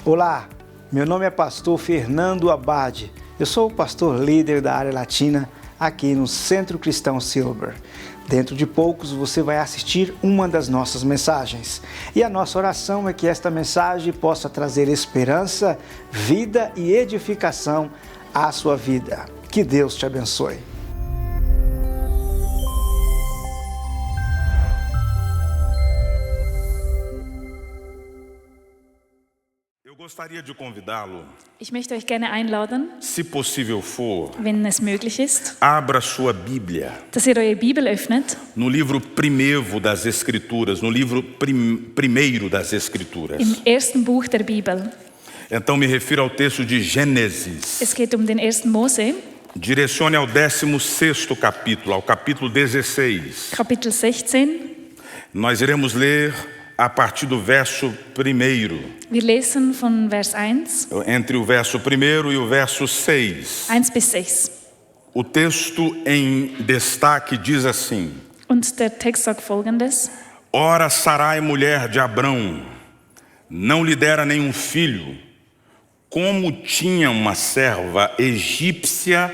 Olá, meu nome é pastor Fernando Abade. Eu sou o pastor líder da área latina aqui no Centro Cristão Silver. Dentro de poucos você vai assistir uma das nossas mensagens. E a nossa oração é que esta mensagem possa trazer esperança, vida e edificação à sua vida. Que Deus te abençoe. Eu gostaria de convidá-lo, Ich möchte euch gerne einladen, se possível for, wenn es möglich ist, abra sua Bíblia dass ihr eure Bibel öffnet no livro primeiro das Escrituras, no livro primeiro das Escrituras. im ersten Buch der Bibel. Então me refiro ao texto de Gênesis. Es geht um den 1. Mose, Direcione ao 16º capítulo, ao capítulo 16. Kapitel 16. Nós iremos ler a partir do verso 1, Wir lesen von Vers 1, entre o verso 1 e o verso 6. 1 bis 6. O texto em destaque diz assim: Und der Text sagt folgendes: Ora, Sarai, mulher de Abrão, não lhe dera nenhum filho, como tinha uma serva egípcia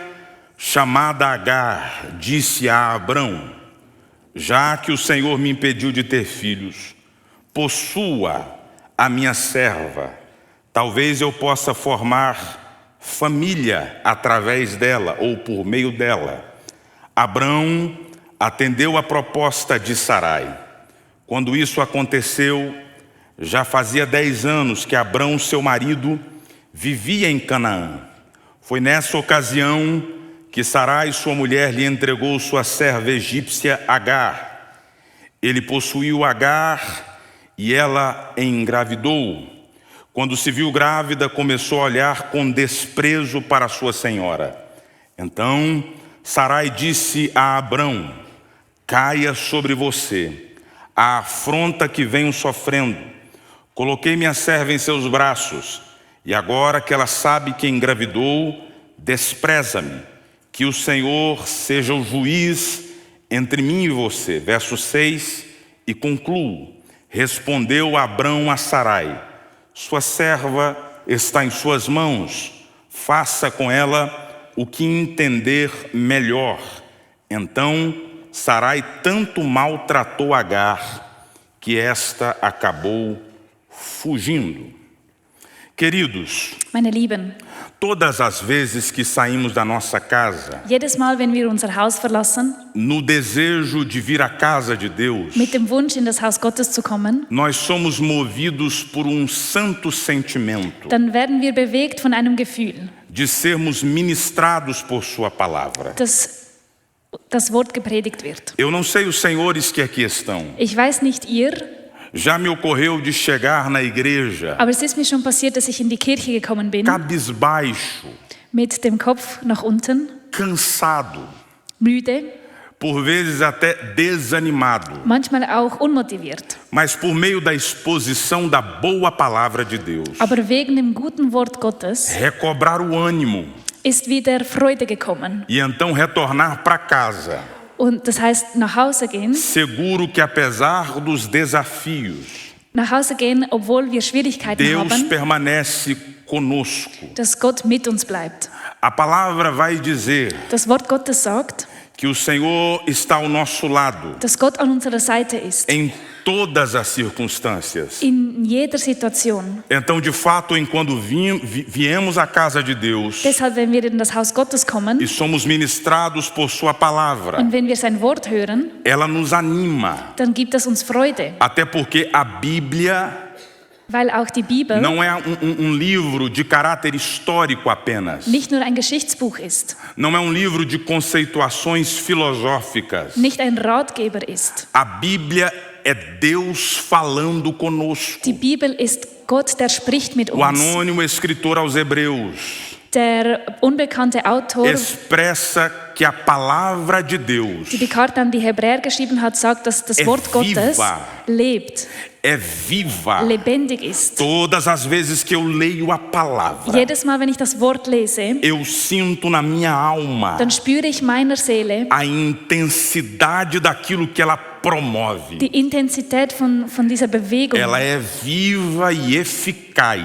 chamada Agar, disse a Abrão: já que o Senhor me impediu de ter filhos, possua a minha serva, talvez eu possa formar família através dela ou por meio dela. Abrão atendeu a proposta de Sarai. Quando isso aconteceu, já fazia 10 anos que Abrão, seu marido, vivia em Canaã. Foi nessa ocasião que Sarai, sua mulher, lhe entregou sua serva egípcia Agar. Ele possuiu Agar e ela engravidou. Quando se viu grávida, começou a olhar com desprezo para sua senhora. Então Sarai disse a Abrão: caia sobre você a afronta que venho sofrendo. Coloquei minha serva em seus braços, e agora que ela sabe que engravidou, despreza-me. Que o Senhor seja o juiz entre mim e você. Verso 6, e concluo. Respondeu Abrão a Sarai: sua serva está em suas mãos, faça com ela o que entender melhor. Então Sarai tanto maltratou Agar, que esta acabou fugindo. Queridos, Meine Lieben, todas as vezes que saímos da nossa casa, jedes Mal, wenn wir unser Haus verlassen, no desejo de vir à casa de Deus, mit dem Wunsch, in das Haus Gottes zu kommen, nós somos movidos por um santo sentimento dann werden wir bewegt von einem Gefühl, de sermos ministrados por sua palavra. dass das Wort gepredigt wird. Eu não sei os senhores que aqui estão. Ich weiß nicht ihr, Já me ocorreu de chegar na igreja aber es ist mir schon passiert, dass ich in die Kirche gekommen bin, cabisbaixo, mit dem Kopf nach unten, cansado, müde, por vezes até desanimado, manchmal auch unmotiviert. mas por meio da exposição da boa palavra de Deus, Aber wegen dem guten Wort Gottes recobrar o ânimo ist wieder Freude gekommen. e então retornar para casa, Und das heißt, nach Hause gehen, seguro que apesar dos desafios, nach Hause gehen, obwohl wir Schwierigkeiten Deus haben, permanece conosco. dass Gott mit uns bleibt. A palavra vai dizer Das Wort Gottes sagt, que o Senhor está ao nosso lado dass Gott an unserer Seite ist, em todas as circunstâncias. in jeder Situation. Então, de fato, enquanto viemos à casa de Deus Deshalb, wenn wir in das Haus Gottes kommen e somos ministrados por sua palavra, und wenn wir sein Wort hören, ela nos anima, dann gibt es uns Freude, até porque a Bíblia weil auch die Bibel não é livro de caráter histórico apenas. nicht nur ein Geschichtsbuch ist, Não é livro de conceituações filosóficas. nicht ein Ratgeber ist. A Bíblia é Deus falando conosco. Die Bibel ist Gott, der spricht mit O uns. anônimo escritor aos Hebreus Der unbekannte Autor, expressa que a palavra de Deus die Karte an die Hebräer geschrieben hat, sagt, dass das Wort Gottes lebt, é viva. lebendig ist. Todas as vezes que eu leio a palavra, Jedes Mal, wenn ich das Wort lese, eu sinto na minha alma dann spüre ich meiner Seele a intensidade daquilo que ela promove. Die Intensität von dieser Bewegung, Ela é viva e eficaz.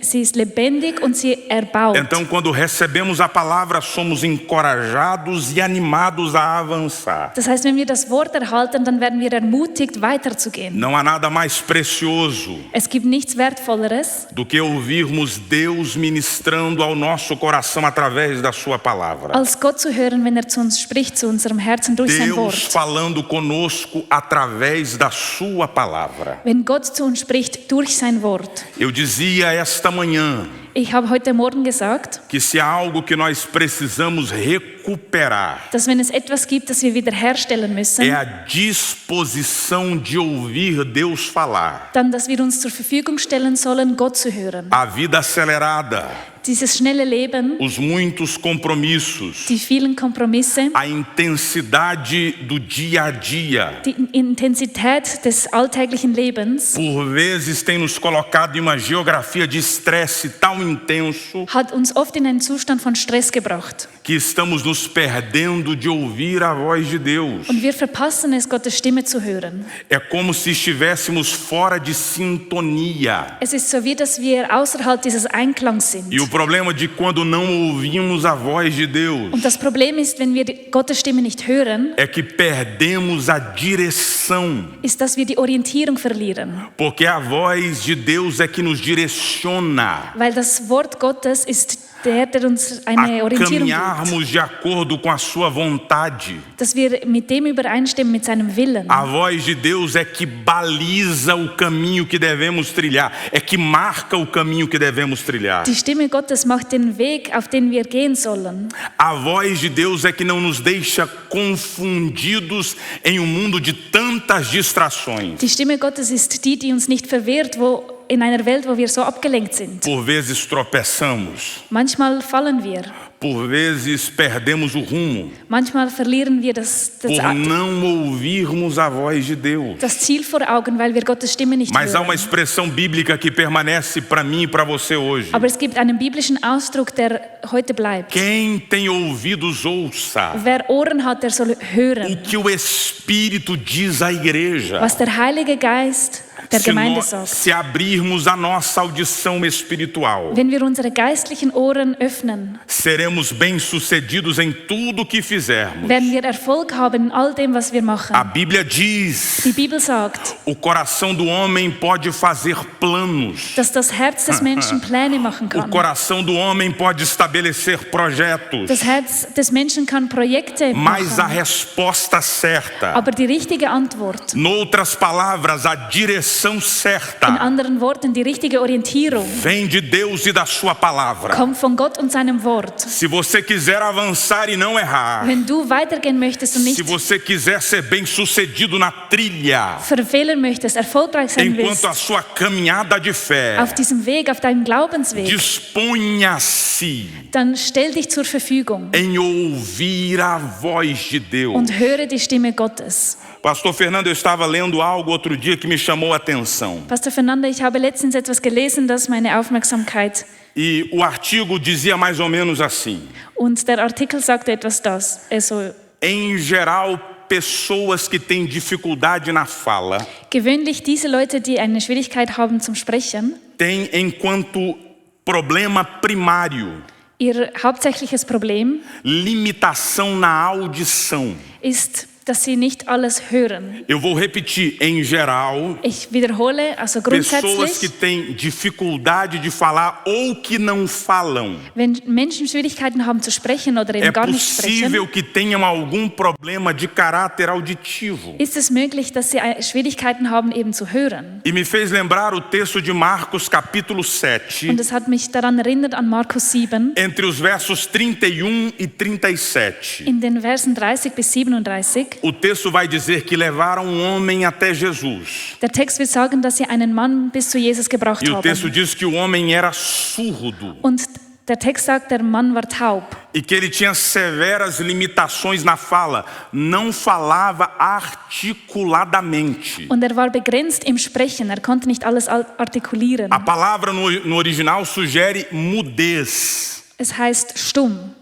sie ist lebendig und sie erbaut. Então, quando recebemos a palavra, somos encorajados e animados a avançar. Das heißt, wenn wir das Wort erhalten, dann werden wir ermutigt, weiterzugehen. Não há nada mais precioso Es gibt nichts Wertvolleres, do que ouvirmos Deus ministrando ao nosso coração através da sua palavra. als Gott zu hören, wenn zu uns spricht, zu unserem Herzen durch sein Deus Wort. falando conosco através da sua palavra. Wenn Gott zu uns spricht durch sein Wort. Eu dizia esta manhã Ich habe heute Morgen gesagt, que se há algo que nós precisamos recuperar, dass wenn es etwas gibt, das wir wiederherstellen müssen, é a disposição de ouvir Deus falar. dann, dass wir uns zur Verfügung stellen sollen, Gott zu hören. A vida acelerada, Dieses schnelle Leben, os muitos compromissos, die vielen Kompromisse, a intensidade do dia a dia, die Intensität des alltäglichen Lebens por vezes tem nos colocado em uma geografia de estresse tão intenso hat uns oft in einen Zustand von Stress gebracht. que estamos nos perdendo de ouvir a voz de Deus. Und wir verpassen es, Gottes Stimme zu hören. É como se estivéssemos fora de sintonia. Es ist so, wie dass wir außerhalb dieses Einklangs sind. E o problema de quando não ouvimos a voz de Deus Und das Problem ist, wenn wir Gottes Stimme nicht hören, é que perdemos a direção, ist, dass wir die Orientierung verlieren. porque a voz de Deus é que nos direciona Weil das Wort Gottes ist der uns eine a Orientierung gibt. caminharmos de acordo com a sua vontade. Dass wir mit dem übereinstimmen, mit seinem Willen. A voz de Deus é que baliza o caminho que devemos trilhar, é que marca o caminho que devemos trilhar. Die Stimme Gottes macht den Weg, auf den wir gehen sollen. A voz de Deus é que não nos deixa confundidos em um mundo de tantas distrações. Die Stimme Gottes ist die, die uns nicht verwirrt, in einer Welt, wo wir so abgelenkt sind. Por vezes tropeçamos, Manchmal fallen wir. por vezes perdemos o rumo, Manchmal verlieren wir das por não ouvirmos a voz de Deus. Ziel vor Augen, weil wir Gottes Stimme nicht Mas há uma hören. expressão bíblica que permanece para mim e para você hoje. Aber es gibt einen biblischen Ausdruck, der heute bleibt. Quem tem ouvidos, ouça Wer Ohren hat, der soll o hören, que o Espírito diz à igreja. was der Heilige Geist der Gemeinde sagt. Se abrirmos a nossa audição espiritual, Wenn wir unsere geistlichen Ohren öffnen, seremos bem-sucedidos em tudo que fizermos. werden wir Erfolg haben in all dem, was wir machen. A Bíblia diz: Die Bibel sagt, o coração do homem pode fazer planos. dass das Herz des Menschen Pläne machen O kann. coração do homem pode estabelecer projetos. Das Herz des Menschen kann Projekte Mas a machen. resposta certa, Aber die richtige Antwort, noutras palavras, a direção in certa, anderen Worten, die richtige Orientierung, vem de Deus e da sua palavra. kommt von Gott und seinem Wort. Se você quiser avançar e não errar, Wenn du weitergehen möchtest und se nicht você quiser ser bem-sucedido na trilha, verfehlen möchtest, erfolgreich sein willst, enquanto a sua caminhada de fé, auf diesem Weg, auf deinem Glaubensweg, disponha-se dann stell dich zur Verfügung em ouvir a voz de Deus. und höre die Stimme Gottes. Pastor Fernando, eu estava lendo algo outro dia que me chamou a atenção. Pastor Fernando, ich habe letztens etwas gelesen, das meine Aufmerksamkeit, E o artigo dizia mais ou menos assim: und der Artikel sagte etwas das, also em geral, pessoas que têm dificuldade na fala gewöhnlich diese Leute, die eine Schwierigkeit haben zum Sprechen, têm enquanto problema primário ihr hauptsächliches Problem limitação na audição. ist, dass sie nicht alles hören. Eu vou repetir, em geral, Ich wiederhole, also pessoas que grundsätzlich, têm dificuldade de falar ou que não falam. wenn Menschen Schwierigkeiten haben zu sprechen oder eben É gar nicht sprechen, possível que tenham algum problema de caráter auditivo. ist es möglich, dass sie Schwierigkeiten haben, eben zu hören. E me fez lembrar o texto de Marcos, capítulo 7, Und es hat mich daran erinnert an Markus 7, entre os versos 31 e 37. in den Versen 30 bis 37. O texto vai dizer que levaram um homem até Jesus. Der Text wird sagen, dass sie einen Mann bis zu Jesus gebracht E o texto haben. diz que o homem era surdo Und der Text sagt, der Mann war taub e que ele tinha severas limitações na fala, não falava articuladamente. und er war begrenzt im Sprechen, er konnte nicht alles artikulieren. A palavra no original sugere mudez. Es heißt stumm.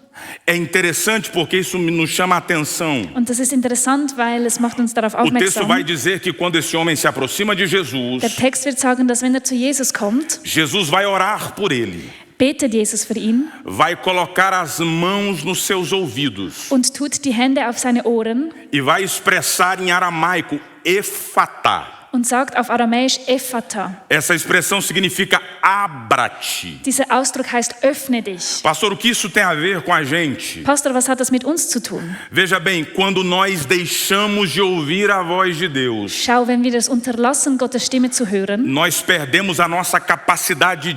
É interessante porque isso nos chama a atenção. Und das ist interessant, weil es macht uns darauf O texto vai aufmerksam. dizer que quando esse homem se aproxima de Jesus, Der Text wird sagen, dass wenn er zu Jesus kommt, Jesus vai orar por ele, betet Jesus für ihn vai colocar as mãos nos seus ouvidos und tut die Hände auf seine Ohren e vai expressar em aramaico, Efatá. und sagt auf Aramäisch Ephata. Essa expressão significa abra-te. Dieser Ausdruck heißt, öffne dich. Pastor, o que isso tem a ver com a gente? Pastor, was hat das mit uns zu tun? Veja bem, quando nós deixamos de ouvir a voz de Deus, Schau, wenn wir das unterlassen, Gottes Stimme zu hören, nós perdemos a nossa capacidade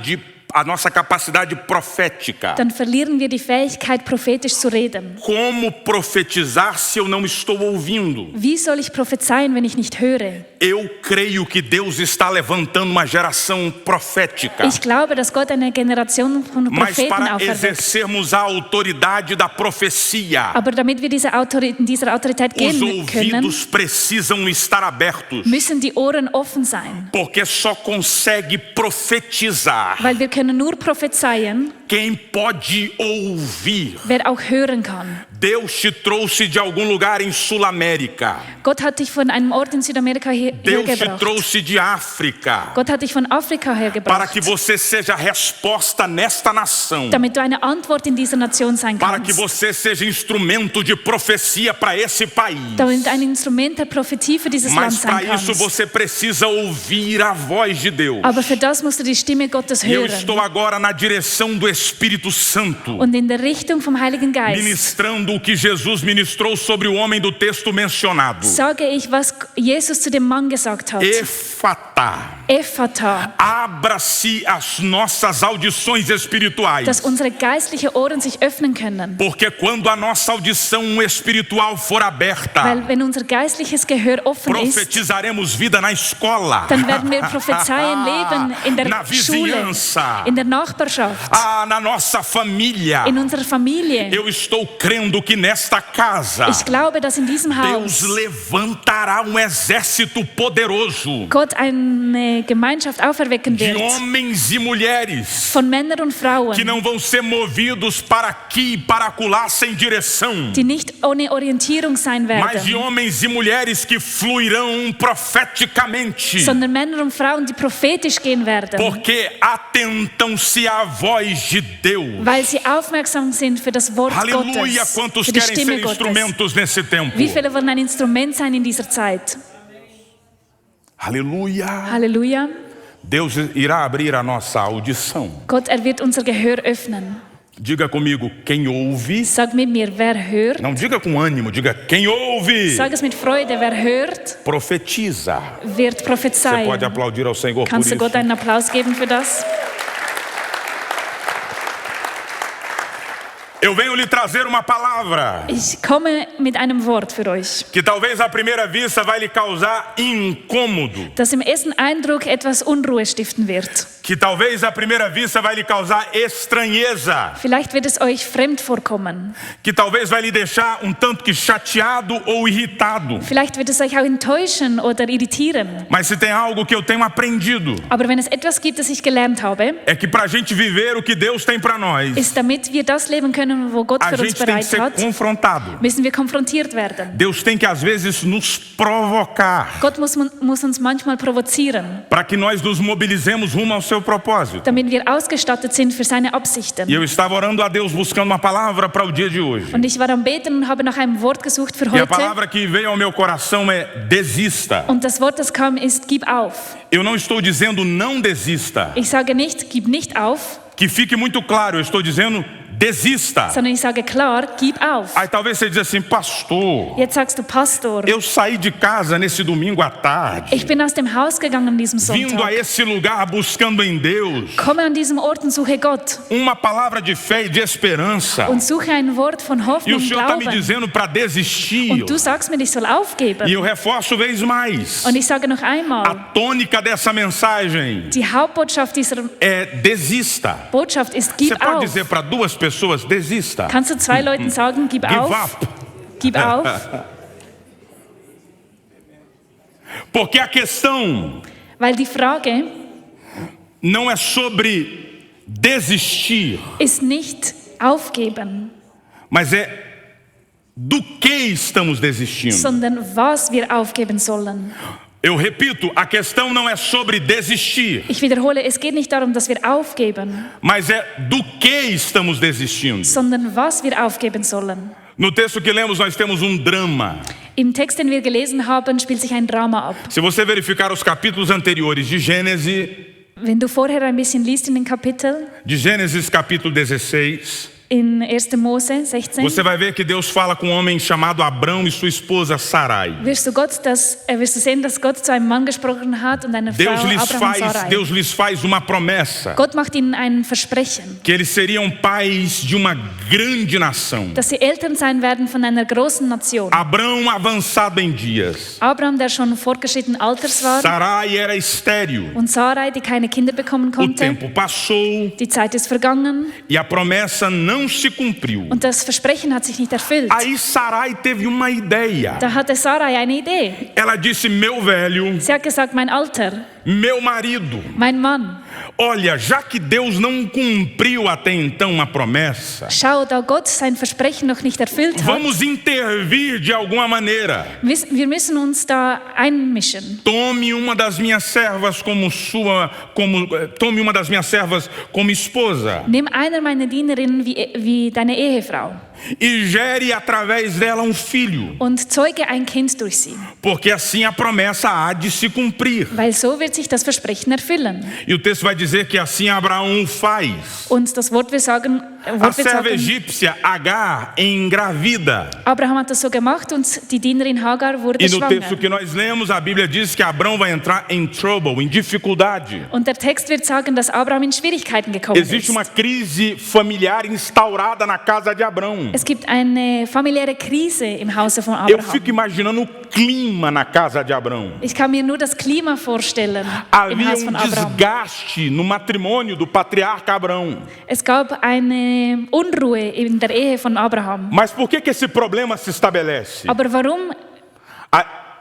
profética. dann verlieren wir die Fähigkeit, prophetisch zu reden. Como profetizar se eu não estou ouvindo? Wie soll ich prophezeien, wenn ich nicht höre? Eu creio que Deus está levantando uma geração profética. Ich glaube, dass Gott eine Generation von Mas Propheten para auferweckt. exercermos a autoridade da profecia, Aber damit wir in dieser Autorität os gehen können, ouvidos precisam estar abertos. müssen die Ohren offen sein. Porque só consegue profetizar Weil wir können nur prophezeien, quem pode ouvir. wer auch hören kann. Deus te trouxe de algum lugar em Sul-América. Gott hat dich von einem Ort in Südamerika Deus te hergebracht. trouxe de África. Gott hat dich von Afrika Para hergebracht, que você seja resposta nesta nação. damit du eine Antwort in dieser Nation sein Para que kannst. você seja instrumento de profecia para esse país. Damit du ein Instrument der Prophetie für dieses Land Mas para sein isso kannst. você precisa ouvir a voz de Deus. Aber für das musst du die Stimme Gottes E eu hören. estou agora na direção do Espírito Santo, Und in der Richtung vom Heiligen Geist ministrando o que Jesus ministrou sobre o homem do texto mencionado. sage ich, was Jesus zu dem Mann gesagt hat. Efatá. Ephata, Abra-se as nossas audições espirituais. dass unsere geistlichen Ohren sich öffnen können. Porque quando a nossa audição espiritual for aberta, Weil wenn unser geistliches Gehör offen ist, profetizaremos vida na escola, dann werden wir prophezeien, leben in der na Schule, vizinhança, in der Nachbarschaft, na nossa família. in unserer Familie. Eu estou crendo que nesta casa Ich glaube, dass in diesem Deus Haus levantará exército poderoso Gott eine Gemeinschaft auferwecken de wird homens e mulheres von Männern und que Frauen, não vão ser movidos para aqui e para acolá sem direção, die nicht ohne Orientierung sein mas de werden, homens e mulheres que fluirão profeticamente, sondern Männer und Frauen, die prophetisch gehen werden, porque atentam-se à voz de Deus. weil sie aufmerksam sind für das Wort Aleluia, Gottes, quantos für die querem ser Stimme Gottes. instrumentos nesse tempo? Wie viele wollen ein Instrument sein in dieser Zeit? Aleluia. Halleluja. Deus irá abrir a nossa audição. Gott, wird unser Gehör öffnen. Diga comigo, quem ouve. Sag mit mir, wer hört? Não diga com ânimo, diga quem ouve. Sag es mit Freude, wer hört, Profetiza. wird Você prophezeien. pode aplaudir ao Senhor por Kannst du isso. Gott einen Applaus geben für das? Eu venho lhe trazer uma palavra Ich komme mit einem Wort für euch, que talvez à primeira vista vai lhe causar incômodo, das im ersten Eindruck etwas Unruhe stiften wird. que talvez à primeira vista vai lhe causar estranheza, Vielleicht wird es euch fremd vorkommen. que talvez vai lhe deixar tanto que chateado ou irritado. Vielleicht wird es euch auch enttäuschen oder irritieren. Mas se tem algo que eu tenho aprendido, Aber wenn es etwas gibt, das ich gelernt habe, é que para a gente viver o que Deus tem para nós, ist, damit wir das leben können, wo Gott a für uns gente tem que bereit ser hat, confrontado. müssen wir konfrontiert werden. Deus tem que às vezes nos provocar Gott muss uns manchmal provozieren, para que nós nos mobilizemos rumo ao seu propósito. damit wir ausgestattet sind für seine Absichten. E eu estava orando a Deus buscando uma palavra para o dia de hoje. Und ich war am Beten und habe nach einem Wort gesucht für E a heute. palavra que veio ao meu coração é desista. Und das Wort, das kam, ist gib auf. Eu não estou dizendo não desista. Ich sage nicht, gib nicht auf, Que fique muito claro, eu estou dizendo desista. sondern ich sage klar, gib auf. Aí talvez você diz assim, pastor, Jetzt sagst du, Pastor, eu saí de casa nesse domingo à tarde, ich bin aus dem Haus gegangen an diesem vindo a Sonntag. esse lugar buscando em Deus Komme an diesem Ort und suche Gott uma palavra de fé e de esperança. und suche ein Wort von E Hoffnung o und Senhor está me Glauben. dizendo para desistir. Und du sagst mir, ich soll aufgeben. E eu reforço vez mais. Und ich sage noch A einmal, tônica dessa mensagem die Hauptbotschaft dieser é desista. Botschaft ist, Você gib pode auf. dizer para duas pessoas, desista. Kannst du zwei Leuten sagen, gib Give auf? up. Gib auf. Porque a questão Weil die Frage não é sobre desistir, ist nicht aufgeben, mas é do que estamos desistindo. sondern was wir aufgeben sollen. Eu repito, a questão não é sobre desistir, Ich wiederhole, es geht nicht darum, dass wir aufgeben, mas é do que estamos desistindo. sondern was wir aufgeben sollen. No texto que lemos, nós temos um drama. Im Text, den wir gelesen haben, spielt sich ein Drama ab. Se você verificar os capítulos anteriores de Gênesis Wenn du vorher ein bisschen liest in den Kapiteln, capítulo 16, in 1. Mose 16, você vai ver que Deus fala com um homem chamado Abrão e sua esposa Sarai. wirst du sehen, dass Gott zu einem Mann gesprochen hat und einer Frau, Abraham und Sarai. Deus lhes faz uma promessa, Gott macht ihnen ein Versprechen, que eles seriam pais de uma grande nação. dass sie Eltern sein werden von einer großen Nation. Abrão avançado em dias, Abraham, der schon fortgeschrittenen Alters war, Sarai era estéril. und Sarai, die keine Kinder bekommen O konnte. tempo passou Die Zeit ist vergangen e a promessa não se cumpriu. und das Versprechen hat sich nicht erfüllt. Aí Sarai teve uma ideia. Da hatte Sarai eine Idee. Ela disse: meu velho, Sie hat gesagt, mein Alter, meu marido, mein Mann, olha, já que Deus não cumpriu até então uma promessa, schau, da Gott sein Versprechen noch nicht erfüllt hat, vamos intervir de alguma maneira. wir müssen uns da einmischen. Tome uma das minhas servas como esposa Nimm einer meiner Dienerinnen wie deine Ehefrau e gere através dela um filho, und zeuge ein Kind durch sie, porque assim a promessa há de se cumprir. weil so wird sich das Versprechen erfüllen. E o texto vai dizer que assim Abraão faz. Und das Wort wird sagen, A serva egípcia Agar engravida. Abraham hat das so gemacht und die Dienerin Hagar wurde E no texto schwanger. que nós lemos, a Bíblia diz que Abrão vai entrar em trouble, em dificuldade. Und der Text wird sagen, dass Abraham in Schwierigkeiten gekommen Existe ist. uma crise familiar instaurada na casa de Abrão. Es gibt eine familiäre Krise im Hause von Eu Abraham. fico imaginando o clima na casa de Abrão. Ich kann mir nur das Klima vorstellen im Havia Haus von Abraham. desgaste no matrimônio do patriarca Abrão. Es gab eine Unruhe in der Ehe von Abraham. Mas por que esse problema se estabelece? Aber warum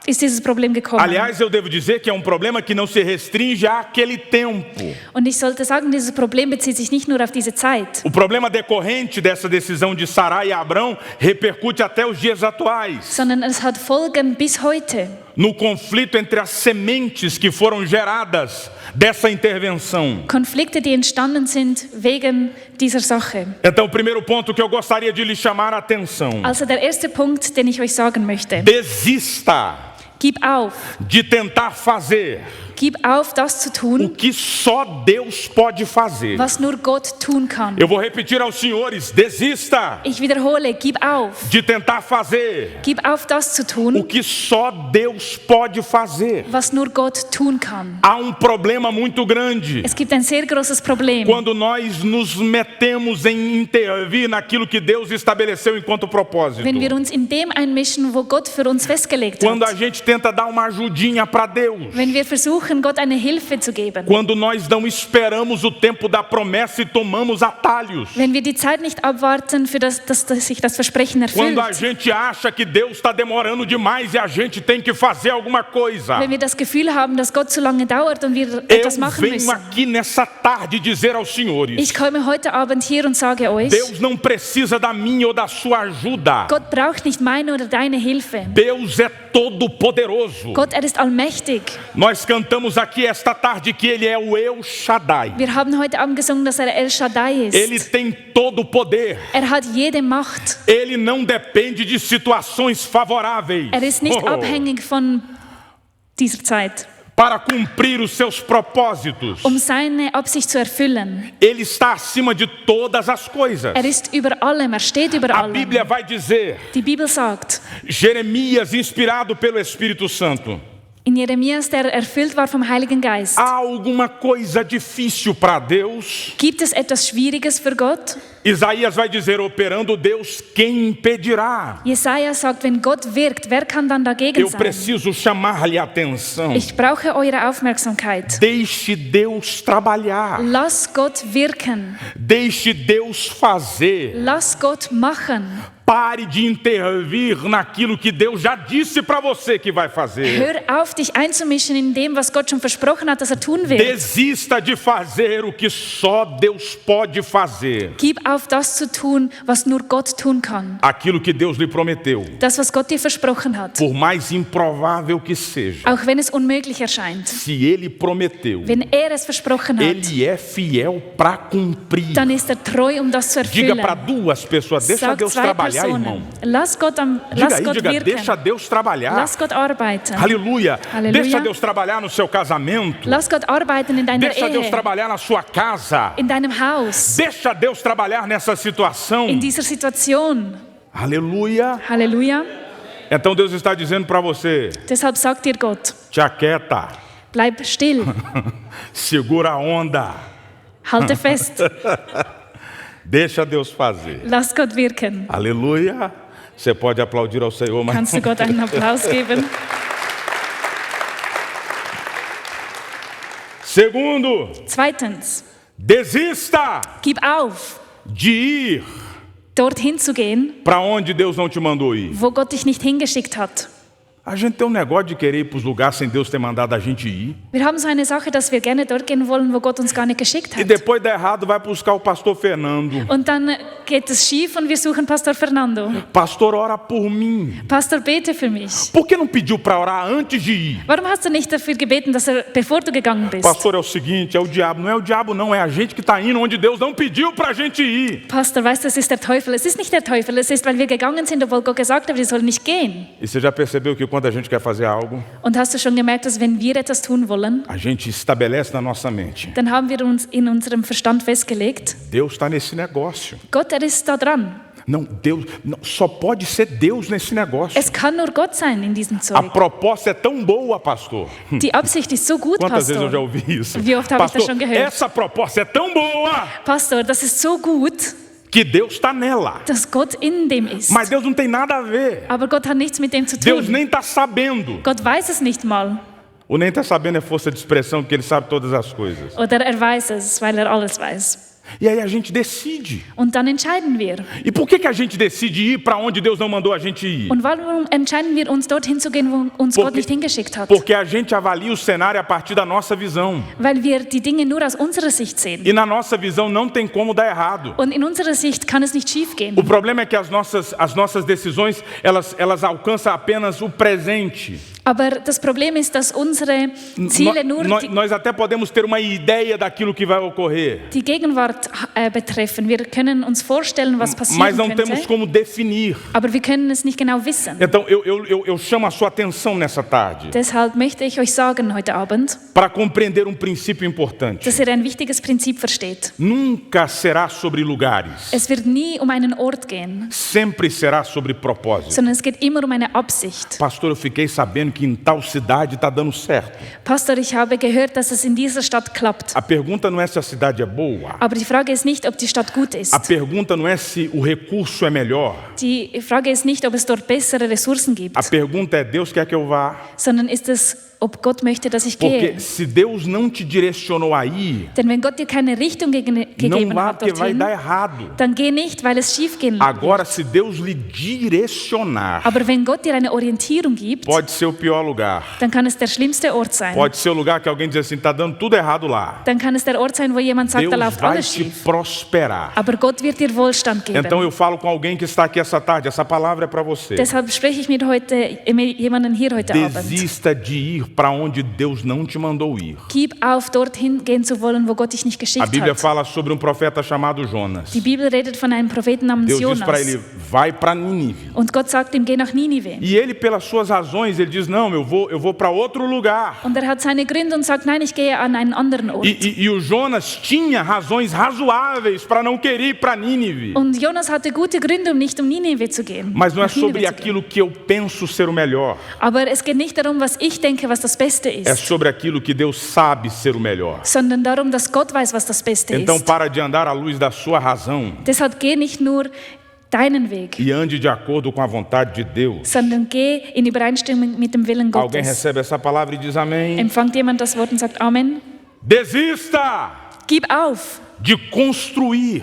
ist dieses Problem gekommen? Aliás, eu devo dizer que é um problema que não se restringe àquele tempo. Und ich sollte sagen, dieses Problem bezieht sich nicht nur auf diese Zeit. O problema decorrente dessa decisão de Sarai e Abrão repercute até os dias atuais. Sondern es hat Folgen bis heute. No conflito entre as sementes que foram geradas dessa intervenção. Konflikte, die entstanden sind wegen dieser Sache. Então, o primeiro ponto que eu gostaria de lhe chamar a atenção: Also der erste Punkt, den ich euch sagen möchte. desista Gib auf. de tentar fazer Gib auf, das zu o tun, que só Deus pode fazer. was nur Gott tun kann. Eu vou repetir aos senhores: desista Ich wiederhole, gib auf. de tentar fazer Gib auf, das zu o tun, que só Deus pode fazer. was nur Gott tun kann. Há um problema muito grande Es gibt ein sehr großes Problem, quando nós nos metemos em intervir naquilo que Deus estabeleceu enquanto propósito. wenn wir uns in dem einmischen, wo Gott für uns festgelegt Quando a hat. gente tenta dar uma ajudinha para Deus. Wenn wir versuchen, Gott eine Hilfe zu geben. Quando nós não esperamos o tempo da promessa e tomamos atalhos. Wenn wir die Zeit nicht abwarten, für dass sich das Versprechen erfüllt. Quando a gente acha que Deus está demorando demais e a gente tem que fazer alguma coisa. Wenn wir das Gefühl haben, dass Gott zu lange dauert und wir Eu etwas machen venho müssen. aqui nessa tarde dizer aos senhores: Ich komme heute Abend hier und sage euch, Deus não precisa da minha ou da sua ajuda. Gott braucht nicht meine oder deine Hilfe. Deus é todo poderoso. Gott, ist allmächtig. Nós cantamos aqui esta tarde que Ele é o El Shaddai. Wir haben heute Abend gesungen, dass El Shaddai ist. Ele tem todo o poder. Hat jede Macht. Ele não depende de situações favoráveis. Ist nicht abhängig von dieser Zeit. Para cumprir os seus propósitos. Seine Absicht zu erfüllen. Ele está acima de todas as coisas. Ist über allem, steht über allem. A Bíblia vai dizer. Die Bibel sagt. Jeremias, inspirado pelo Espírito Santo. In Jeremias, der erfüllt war vom Heiligen Geist. Há alguma coisa difícil para Deus? Gibt es etwas Schwieriges für Gott? Isaías vai dizer: operando Deus, quem impedirá? Jesaja sagt, wenn Gott wirkt, wer kann dann dagegen Eu sein? preciso chamar-lhe a atenção. Ich brauche eure Aufmerksamkeit. Deixe Deus trabalhar. Lass Gott wirken. Deixe Deus fazer. Lass Gott machen. Pare de intervir naquilo que Deus já disse para você que vai fazer. Hör auf, dich einzumischen in dem, was Gott schon versprochen hat, dass tun wird. Desista de fazer o que só Deus pode fazer. Gib auf, das zu tun, was nur Gott tun kann. Aquilo que Deus lhe prometeu. Das, was Gott dir versprochen hat. Por mais improvável que seja. Auch wenn es unmöglich erscheint. Se Ele prometeu, Wenn es versprochen hat, Ele é fiel para cumprir. dann ist treu, das zu Diga erfüllen. para duas pessoas, deixa Sag Deus zwei trabalhar, Personen. irmão. Lass Gott Diga, wirken. deixa Deus trabalhar. Lass Gott arbeiten. Aleluia. Aleluia. Deixa Deus trabalhar no seu casamento. Lass Gott arbeiten in deiner Deixa Deus Ehe, trabalhar na sua casa. in deinem Haus, Deixa Deus trabalhar nessa situação. in dieser Situation. Aleluia. Halleluja. Então Deus está dizendo para você, Deshalb sagt dir Gott, te aquieta, bleib still, segura a onda, halte fest, deixa Deus fazer. lass Gott wirken. Aleluia. Você pode aplaudir ao Senhor, mas Kannst du Gott einen Applaus geben? segundo, Zweitens, desista gib auf, de ir dorthin zu gehen, para onde Deus não te mandou ir. wo Gott dich nicht hingeschickt hat. A gente tem negócio de querer ir para os lugares sem Deus ter mandado a gente ir. Wir haben so eine Sache, dass wir gerne dort gehen wollen, wo Gott uns gar nicht geschickt E hat. depois dá errado, vai buscar o pastor Fernando. Und dann geht es schief und wir suchen Pastor Fernando. Pastor, ora por mim. Pastor, bete für mich. Por que não pediu para orar antes de ir? Warum hast du nicht dafür gebeten, dass bevor du gegangen bist? Pastor, é o seguinte, é o diabo. Não é o diabo não, é a gente que está indo onde Deus não pediu para a gente ir. Pastor, weißt du, es ist der Teufel. Es ist nicht der Teufel, es ist, weil wir gegangen sind, obwohl Gott gesagt hat, wir sollen nicht gehen. E você já percebeu que quando a gente quer fazer algo, Und hast du schon gemerkt, dass wenn wir etwas tun wollen, a gente estabelece na nossa mente. dann haben wir uns in unserem Verstand festgelegt, Deus está nesse negócio. Gott, ist da dran. Não, Deus, não, só pode ser Deus nesse negócio. Es kann nur Gott sein in diesem A Zeug. proposta é tão boa, pastor. Die Absicht ist so gut, Quantas vezes eu já Pastor. ouvi isso? Wie oft habe ich das Pastor, schon gehört? essa proposta é tão boa Pastor, das ist so gut, que Deus está nela. dass Gott in dem ist. Mas Deus não tem nada a ver. Aber Gott hat nichts mit dem zu Deus tun. nem está sabendo. Gott weiß es nicht mal. O nem está sabendo é força de expressão, porque ele sabe todas as coisas. Oder weiß es, weil alles weiß. E aí a gente decide. Und dann entscheiden wir. E por que a gente decide ir para onde Deus não mandou a gente ir? Und warum entscheiden wir uns, dorthin zu gehen, wo uns Gott nicht hingeschickt hat? Porque a gente avalia o cenário a partir da nossa visão. Weil wir die Dinge nur aus unserer Sicht sehen. E na nossa visão não tem como dar errado. Und in unserer Sicht kann es nicht schief gehen. O problema é que as nossas decisões, elas alcançam apenas o presente. Aber das Problem ist, dass unsere Ziele nur Nós até podemos ter uma ideia daquilo que vai ocorrer. die Gegenwart betreffen. Wir können uns vorstellen, was Mas passieren não temos könnte, como definir. aber wir können es nicht genau wissen. Então eu chamo a sua atenção nessa tarde Deshalb möchte ich euch sagen heute Abend, para compreender um princípio importante. dass ihr ein wichtiges Prinzip versteht. Nunca será sobre lugares, Es wird nie um einen Ort gehen, sempre será sobre propósito. sondern es geht immer um eine Absicht. Pastor, eu fiquei sabendo que em tal cidade está dando certo. Pastor, ich habe gehört, dass es in dieser Stadt klappt. A pergunta não é se a cidade é boa. Aber die Frage ist nicht, ob die Stadt gut A ist. pergunta não é se o recurso é melhor. Die Frage ist nicht, ob es dort bessere Ressourcen gibt, A pergunta é: Deus quer que eu vá? sondern ist es, ob Gott möchte, dass ich Porque gehe. se Deus não te direcionou a ir, Denn wenn Gott dir keine Richtung não gegeben vá, hat porque vai dorthin, dar errado. dann geh nicht, weil es schief gehen Agora, wird. se Deus lhe direcionar, Aber wenn Gott dir eine Orientierung gibt, pode ser o pior lugar. dann kann es der schlimmste Ort sein. Pode ser o lugar que alguém diz assim: está dando tudo errado lá. Dann kann es der Ort sein, wo jemand sagt, da Deus läuft vai alles te schief. prosperar. Aber Gott wird dir Wohlstand geben. Então eu falo com alguém que está aqui essa tarde. Essa palavra é para você. Deshalb spreche ich mit jemandem hier heute Abend. Desista de ir para onde Deus não te mandou ir. Gib auf, dorthin gehen zu wollen, wo Gott dich nicht A geschickt Bíblia hat. fala sobre profeta chamado Jonas. Die Bibel redet von einem Propheten namens Deus diz para ele: Jonas. vai para Nínive. Und Gott sagt ihm, geh nach Ninive. E ele, pelas suas razões, ele diz: não, eu vou para outro lugar. Und hat seine Gründe und sagt, nein, ich gehe an einen anderen Ort. E o Jonas tinha razões razoáveis para não querer ir para Nínive. Und Jonas hatte gute Gründe, nicht Ninive zu gehen. Mas não é nach Ninive sobre zu gehen. aquilo que eu penso ser o melhor. Aber es geht nicht darum, was ich denke, was das Beste É ist, sobre aquilo que Deus sabe ser o melhor. sondern darum, dass Gott weiß, was das Beste Então ist. para de andar à luz da sua razão Deshalb geh nicht nur deinen Weg, e ande de acordo com a vontade de Deus. sondern geh in Übereinstimmung mit dem Willen Alguém Gottes. recebe essa palavra e diz amém. Empfangt jemand das Wort und sagt Amen? Desista Gib auf, de construir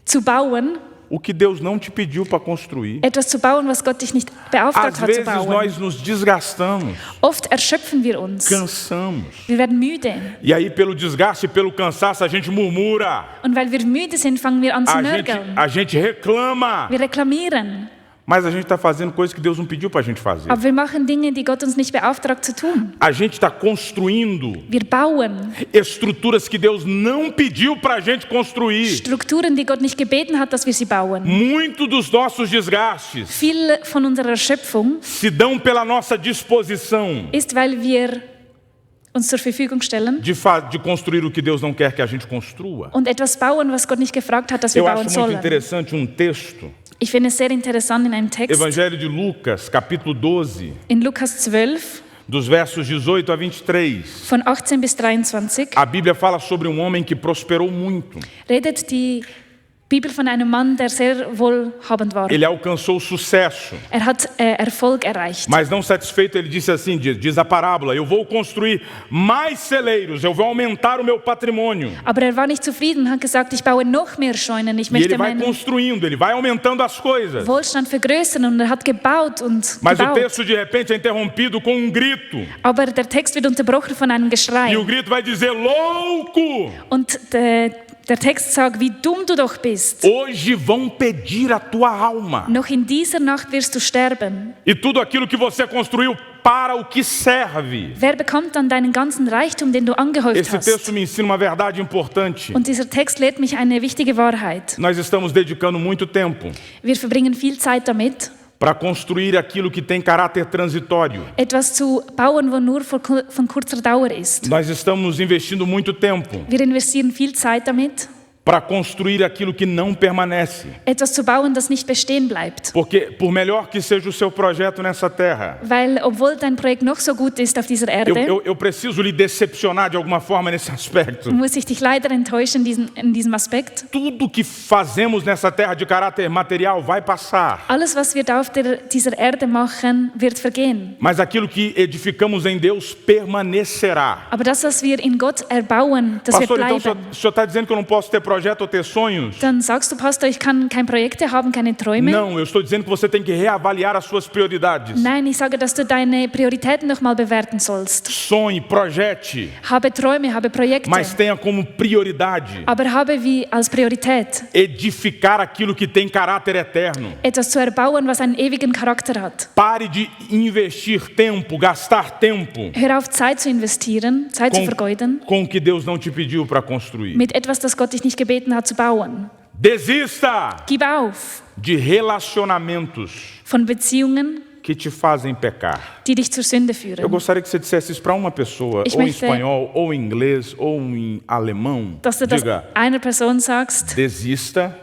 zu bauen, o que Deus não te pediu para construir. Etwas zu bauen, was Gott dich nicht beauftragt Às hat zu vezes bauen. nós nos desgastamos, Oft erschöpfen wir uns. cansamos. Wir werden müde. E aí, pelo desgaste e pelo cansaço, a gente murmura, Und weil wir müde sind, fangen wir an zu a nörgeln. gente reclama. Wir reklamieren. Mas a gente está fazendo coisas que Deus não pediu para a gente fazer. Aber wir machen Dinge, die Gott uns nicht beauftragt zu tun. A gente está construindo Wir bauen estruturas que Deus não pediu para a gente construir. Strukturen, die Gott nicht gebeten hat, dass wir sie bauen. Muito dos nossos desgastes Viel von unserer Erschöpfung se dão pela nossa disposição ist, weil wir uns zur Verfügung stellen de construir o que Deus não quer que a gente construa. und etwas bauen, was Gott nicht gefragt hat, dass wir Eu bauen acho muito sollen. interessante texto, Ich finde es sehr interessant in einem Text Evangelho de Lucas, capítulo 12, in Lukas 12 dos versos 18 a 23. von 18 bis 23 A Bíblia fala sobre um homem que prosperou muito. redet die Bibel von einem Mann, der sehr wohlhabend war. Ele alcançou sucesso, Hat Erfolg erreicht. mas não satisfeito, ele disse assim, diz a parábola, eu vou construir mais celeiros, eu vou aumentar o meu patrimônio. Aber war nicht zufrieden und hat gesagt, ich baue noch mehr Scheunen, ich E ele möchte vai meinen construindo, ele vai aumentando as coisas. Wohlstand vergrößern, und hat gebaut und Mas o gebaut. texto de repente é interrompido com um grito. Aber der Text wird unterbrochen von einem Geschrei. E o grito vai dizer, louco! Und der Text sagt, wie dumm du doch bist. Hoje vão pedir a tua alma. Noch in dieser Nacht wirst du sterben. E tudo aquilo que você construiu, para o que serve? Wer bekommt dann deinen ganzen Reichtum, den du angehäuft Esse hast? texto me ensina uma verdade importante. Und dieser Text lehrt mich eine wichtige Wahrheit. Nós estamos dedicando muito tempo Wir verbringen viel Zeit damit, para construir aquilo que tem caráter transitório. etwas zu bauen, wo nur von kurzer Dauer ist. Nós estamos investindo muito tempo Wir investieren viel Zeit damit, para construir aquilo que não permanece. etwas zu bauen, das nicht bestehen bleibt. Porque, por melhor que seja o seu projeto nessa terra, Weil, obwohl dein Projekt noch so gut ist auf dieser Erde, eu preciso lhe decepcionar de alguma forma nesse aspecto. muss ich dich leider enttäuschen in diesem Aspekt. Tudo que fazemos nessa terra de caráter material vai passar. Alles, was wir da auf dieser Erde machen, wird vergehen. Mas aquilo que edificamos em Deus permanecerá. Aber das, was wir in Gott erbauen, das wird Pastor, então bleiben. o senhor está dizendo que eu não posso ter projeto ou ter sonhos? Dann sagst du, Pastor, ich kann keine Projekte haben, keine Träume. Não, eu estou dizendo que você tem que reavaliar as suas prioridades. Nein, ich sage, dass du deine Prioritäten noch mal bewerten sollst. Sonhe, projete, Habe Träume, habe Projekte, mas tenha como prioridade aber habe wie als Priorität edificar aquilo que tem caráter eterno. etwas zu erbauen, was einen ewigen Charakter hat. Pare de investir tempo, gastar tempo Hör auf, Zeit zu investieren, Zeit zu vergeuden, com o que Deus não te pediu para construir. mit etwas, das Gott dich nicht gebeten hat zu bauen. Desista Gib auf de relacionamentos von Beziehungen, que te fazem pecar. die dich zur Sünde Eu führen. gostaria que você dissesse isso para uma pessoa, Ich ou em möchte- espanhol, ou em inglês, ou em alemão. Dass du das Diga, einer Person sagst, desista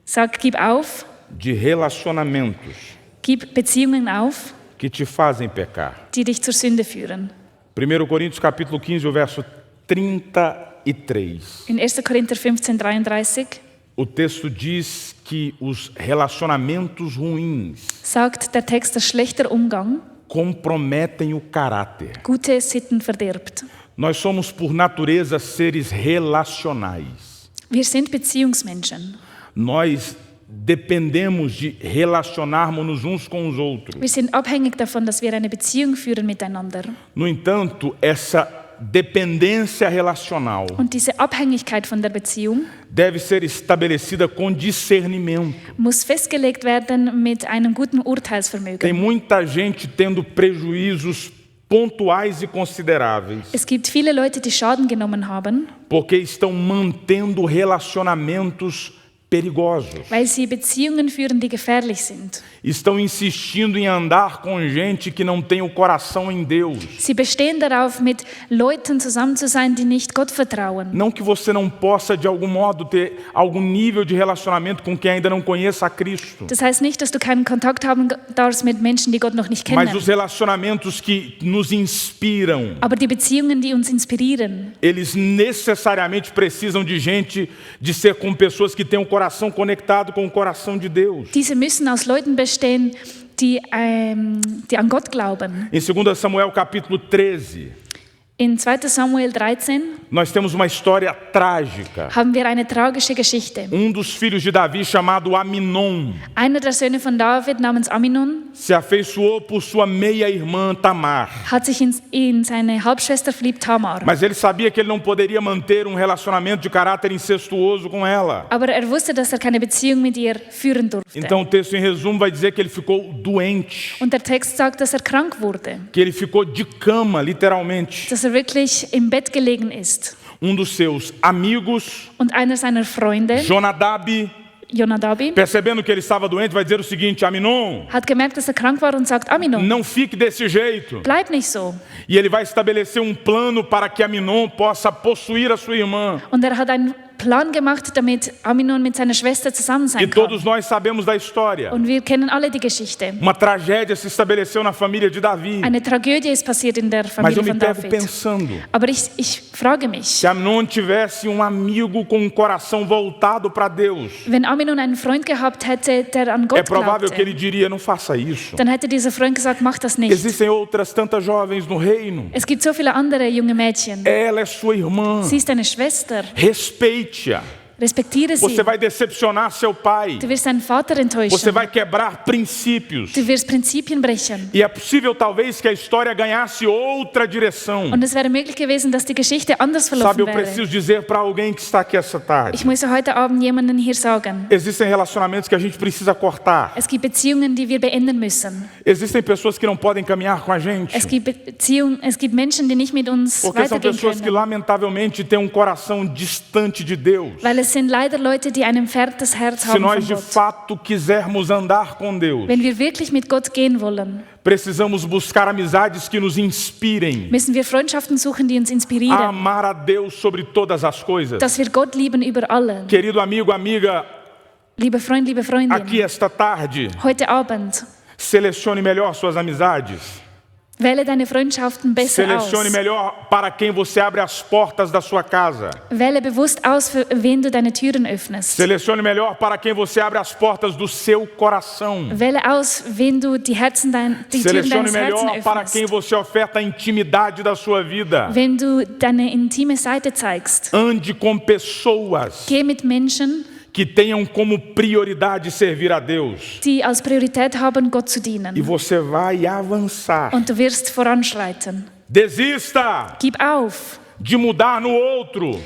sag, gib auf, de relacionamentos gib Beziehungen auf, que te fazem pecar. die dich zur Sünde führen. 1 Coríntios capítulo 15, o verso 33. In 1. Korinther 15, 33 O texto diz que os relacionamentos ruins sagt der Text, dass schlechter Umgang comprometem o caráter. gute Sitten verdirbt. Nós somos, por natureza, seres relacionais. Wir sind Beziehungsmenschen. Nós dependemos de relacionarmos uns com os outros. Wir sind abhängig davon, dass wir eine Beziehung führen miteinander. No entanto, essa dependência relacional Und diese Abhängigkeit von der Beziehung deve ser estabelecida com discernimento. muss festgelegt werden mit einem guten Tem Urteilsvermögen. muita gente tendo prejuízos pontuais e consideráveis, Es gibt viele Leute, die Schaden genommen haben, porque estão mantendo relacionamentos perigosos. weil sie Beziehungen führen, die gefährlich sind. Estão insistindo em andar com gente que não tem o coração em Deus. Sie bestehen darauf, mit Leuten zusammen zu sein, die nicht Gott vertrauen. Não que você não possa, de algum modo, ter algum nível de relacionamento com quem ainda não conheça a Cristo. Das heißt nicht, dass du keinen Kontakt haben darfst mit Menschen, die Gott noch nicht Mas kennen. os relacionamentos que nos inspiram, Aber die Beziehungen, die uns inspirieren, eles necessariamente precisam de gente, de ser com pessoas que têm o coração conectado com o coração de Deus. diese müssen aus Leuten bestehen, die an Gott glauben. Em 2 Samuel capítulo 13, In 2. Samuel 13, nós temos uma história trágica. haben wir eine tragische Geschichte. Dos filhos de Davi, chamado Aminon, Einer der Söhne von David namens Aminon se afeiçoou por sua meia-irmã Tamar. hat sich in seine Halbschwester verliebt, Tamar. Mas ele sabia que ele não poderia manter relacionamento de caráter incestuoso com ela. Aber wusste, dass keine Beziehung mit ihr führen durfte. Então o texto em resumo vai dizer que ele ficou doente, Und der Text sagt, dass krank wurde, que ele ficou de cama, literalmente. dass wirklich im Bett gelegen ist. Dos seus amigos, Und einer seiner Freunde, Jonadab, Jonadab, percebendo que ele estava doente, vai dizer o seguinte: Aminon, hat gemerkt, dass krank war und sagt, Aminon, não fique desse jeito. bleib nicht so. E ele vai estabelecer plano para que Aminon possa possuir a sua irmã. Und hat einen Plan gemacht, damit Aminon mit seiner Schwester zusammen sein E kann. todos nós sabemos da história. Und wir kennen alle die Geschichte. Uma tragédia se estabeleceu na família de Davi. Eine Tragödie ist passiert in der Mas Familie eu me von pego David. pensando, Aber ich frage mich, se Aminon tivesse amigo com coração voltado para Deus, wenn Aminon einen Freund gehabt hätte, der an é Gott provável que ele glaubte, diria: não faça isso. dann hätte dieser Freund gesagt, mach das nicht. Existem outras tantas jovens no reino. Es gibt so viele andere junge Mädchen. Ela é sua irmã. Sie ist deine Schwester. Respeite-a. Respektiere sie. Você vai decepcionar seu pai. Du wirst deinen Vater enttäuschen. Você vai quebrar princípios. Du wirst Prinzipien brechen. E é possível talvez que a história ganhasse outra direção. Und es wäre möglich gewesen, dass die Geschichte anders Sabe, verlaufen eu wäre. preciso dizer para alguém que está aqui essa tarde. Ich muss heute Abend jemanden hier sagen. Existem relacionamentos que a gente precisa cortar. Es gibt Beziehungen, die wir beenden müssen. Existem pessoas que não podem caminhar com a gente. Es gibt Menschen, die nicht mit uns Porque são weitergehen pessoas que können. lamentavelmente têm coração distante de Deus. Weil es sind leider Leute, die ein entferntes Herz Se haben nós von de Gott. fato quisermos andar com Deus, Wenn wir wirklich mit Gott gehen wollen, precisamos buscar amizades que nos inspirem müssen wir Freundschaften suchen, die uns a inspirieren. amar a Deus sobre todas as coisas. Dass wir Gott lieben über alle. Querido amigo, amiga, Lieber Freund, liebe Freundin, aqui esta tarde, heute Abend selecione melhor suas amizades. wähle deine Freundschaften besser Selecione aus. melhor para quem você abre as portas da sua casa. Wähle bewusst aus, für wen du deine Türen öffnest. Selecione melhor para quem você abre as portas do seu coração. Wähle aus, wen du die Türen Selecione deines Herzens melhor para quem öffnest. você oferta a intimidade da sua vida. Wenn du deine intime Seite zeigst. Ande com pessoas Geh mit Menschen, que tenham como prioridade servir a Deus. die als Priorität haben, Gott zu E dienen. você vai avançar. Und du wirst voranschreiten. Desista Gib auf, de mudar no outro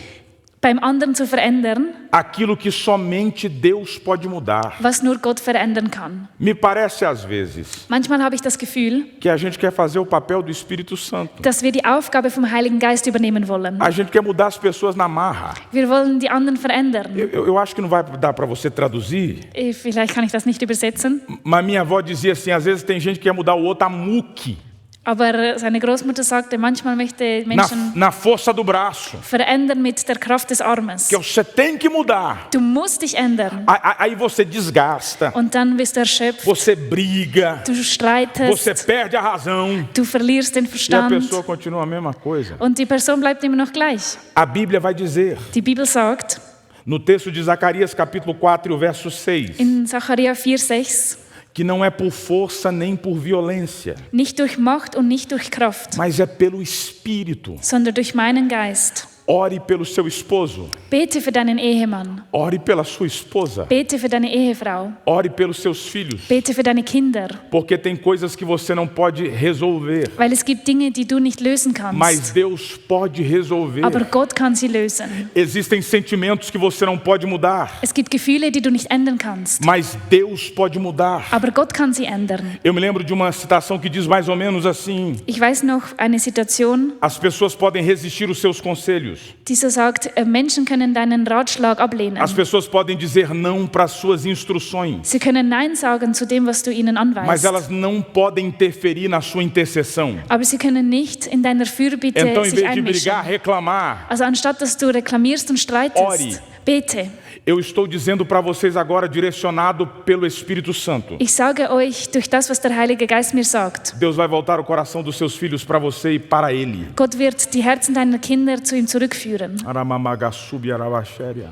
beim anderen zu verändern, aquilo que somente Deus pode mudar. was nur Gott verändern kann. Me parece às vezes Manchmal habe ich das Gefühl, que a gente quer fazer o papel do Espírito Santo. dass wir die Aufgabe vom Heiligen Geist übernehmen wollen. A gente quer mudar as pessoas na marra. Wir wollen die anderen verändern. Eu acho que não vai dar para você traduzir, Vielleicht kann ich das nicht übersetzen, mas minha avó dizia assim, às vezes tem gente que quer mudar o outro a muque, aber seine Großmutter sagte, manchmal möchte Menschen na força do braço. verändern mit der Kraft des Armes. Que você tem que mudar. Du musst dich ändern. Aí você desgasta, Und dann bist du erschöpft, você briga, du você streitest, perde a razão. du verlierst den E a Verstand pessoa continua a mesma coisa. und die Person bleibt immer noch gleich. A Bíblia vai dizer, Die Bibel sagt no texto de Zacarias capítulo 4, verso 6, in Sacharja 4,6, que não é por força nem por violência, nicht durch Macht und nicht durch Kraft, mas é pelo Espírito. sondern durch meinen Geist. Ore pelo seu esposo, Bete für deinen Ehemann, ore pela sua esposa, bete für deine Ehefrau, ore pelos seus filhos, bete für deine Kinder, porque tem coisas que você não pode resolver, weil es gibt Dinge, die du nicht lösen mas kannst, Deus pode resolver. aber Gott kann sie lösen. Existem sentimentos que você não pode mudar, Es gibt Gefühle, die du nicht ändern kannst, mas Deus pode mudar. aber Gott kann sie ändern. Eu me lembro de uma citação que diz mais ou menos assim: Ich weiß noch eine Situation, as pessoas podem resistir os seus conselhos, die so sagt, Menschen können deinen Ratschlag ablehnen. as pessoas podem dizer não para as suas instruções, Sie können Nein sagen zu dem, was du ihnen mas anweist. elas não podem interferir na sua intercessão. Aber sie können nicht in deiner Fürbitte Então, em sich vez de einmischen. brigar, reclamar, Also anstatt dass du reklamierst und streitest, Ore. bete. eu estou dizendo para vocês agora, direcionado pelo Espírito Santo, Ich sage euch, durch das, was der Heilige Geist mir sagt, Deus vai voltar o coração dos seus filhos para você e para Ele. Gott wird die Herzen deiner Kinder zu ihm zurückführen. Aramamagasubi arabaxéria.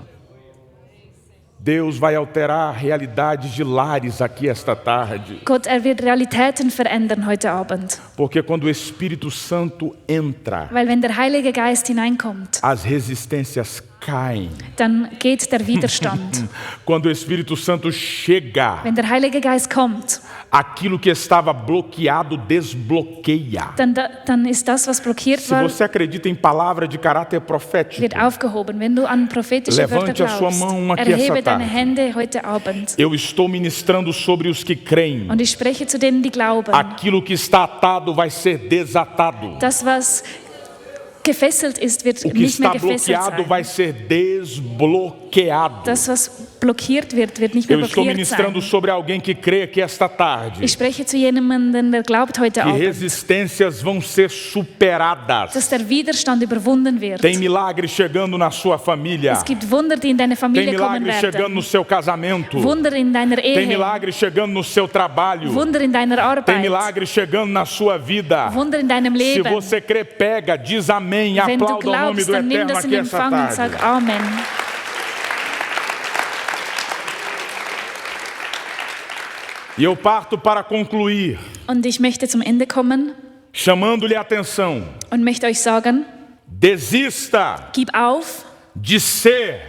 Deus vai alterar realidades de lares aqui esta tarde. Gott, wird Realitäten verändern heute Abend. Porque quando o Espírito Santo entra, Weil wenn der Heilige Geist hineinkommt, as resistências caem. dann geht der Widerstand. Quando o Espírito Santo chega, Wenn der Heilige Geist kommt, aquilo que estava bloqueado desbloqueia. dann ist das, was blockiert Se war, você acredita em palavra de caráter profético, wird aufgehoben. Wenn du an prophetische Wörter Levante a sua glaubst, mão aqui essa erhebe deine tarde. Hände heute Abend. eu estou ministrando sobre os que creem. Und ich spreche zu denen, die glauben. Aquilo que está atado vai ser desatado. Das, was gefesselt ist, wird O que nicht mehr está gefesselt bloqueado sein. vai ser desbloqueado. Das, was blockiert wird nicht mehr Eu estou blockiert ministrando sein. sobre alguém que crê aqui esta tarde. Ich spreche zu jemandem, der glaubt heute Que Abend, resistências vão ser superadas. dass der Widerstand überwunden wird. Tem milagre chegando na sua família. Es gibt Wunder, die in deine Tem Familie kommen milagre chegando werden. no seu casamento. Wunder in deiner Tem Ehe. milagre chegando no seu trabalho. Wunder in deiner Tem Arbeit. milagre chegando na sua vida. Wunder in deinem Se Leben. você crê, pega, diz amém, Wenn du aplauda o nome glaubst, do dann nimm Eterno das in aqui essa Empfang und tarde. sag Amen. E eu parto para concluir, Und ich möchte zum Ende kommen chamando-lhe a atenção. und möchte euch sagen, Desista gib auf, de ser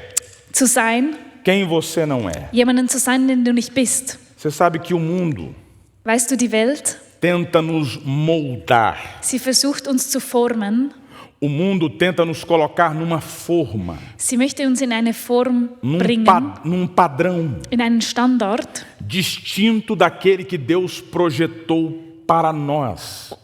zu sein, quem você não é. jemanden zu sein, den du nicht bist. Você sabe que o mundo Weißt du, die Welt, tenta nos moldar. sie versucht uns zu formen. O mundo tenta nos colocar numa forma, Sie möchte uns in eine Form bringen, num padrão in einen Standard, distinto daquele que Deus projetou para nós.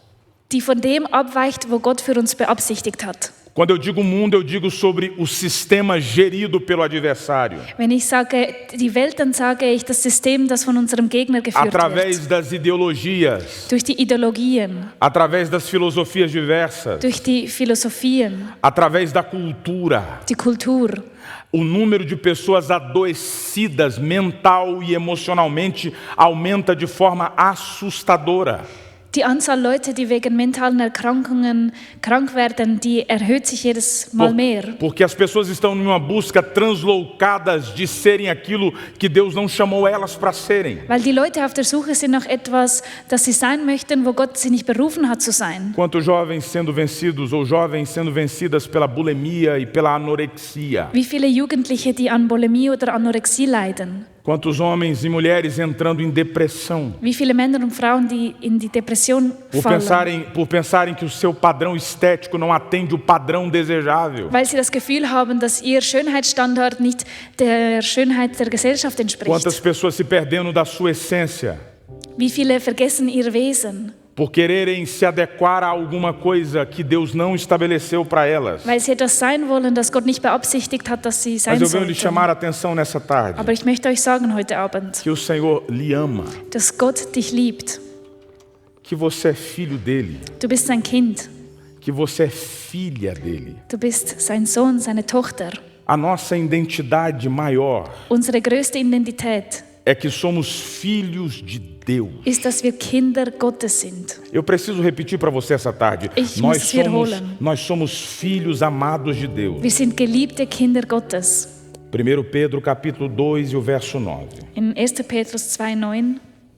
die von dem abweicht, wo Gott für uns beabsichtigt hat. Quando eu digo mundo, eu digo sobre o sistema gerido pelo adversário, Wenn ich sage die Welt, dann sage ich das System, das von unserem Gegner geführt através wird. das ideologias, Durch die Ideologien, através das filosofias diversas, durch die Philosophien, através da cultura. die Kultur. O número de pessoas adoecidas mental e emocionalmente aumenta de forma assustadora. Die Anzahl Leute, die wegen mentalen Erkrankungen krank werden, die erhöht sich jedes Mal mehr. Porque as pessoas estão numa busca translocadas de serem aquilo que Deus não chamou elas para serem. Weil die Leute auf der Suche sind nach etwas, das sie sein möchten, wo Gott sie nicht berufen hat zu sein. Quantos jovens sendo vencidos ou jovens sendo vencidas pela bulimia e pela anorexia? Wie viele Jugendliche, die an Bulimie oder Anorexie leiden? Quantos homens e mulheres entrando em depressão? Wie viele Männer und Frauen, die in die Depression fallen? Por pensarem que o seu padrão estético não atende o padrão desejável. Weil sie das Gefühl haben, dass ihr Schönheitsstandard nicht der Schönheit der Gesellschaft entspricht. Quantas pessoas se perdendo da sua essência? Wie viele vergessen ihr Wesen? Por quererem se adequar a alguma coisa que Deus não estabeleceu para elas. Weil sie etwas sein wollen, das Gott nicht beabsichtigt hat, dass sie sein Mas eu venho lhe sollten. chamar a atenção nessa tarde Aber ich möchte euch sagen heute Abend, que o Senhor lhe ama, dass Gott dich liebt. que você é filho dele, Du bist sein Kind. que você é filha dele. Du bist sein Sohn, seine Tochter. A nossa identidade maior Unsere größte Identität é que somos filhos de Deus. ist, dass wir Kinder Gottes sind. Eu preciso repetir para você essa tarde. Ich muss es wiederholen. Nós somos filhos amados de Deus. Wir sind geliebte Kinder Gottes. 1 Pedro capítulo 2 e o verso 9. In 1. Petrus 2,9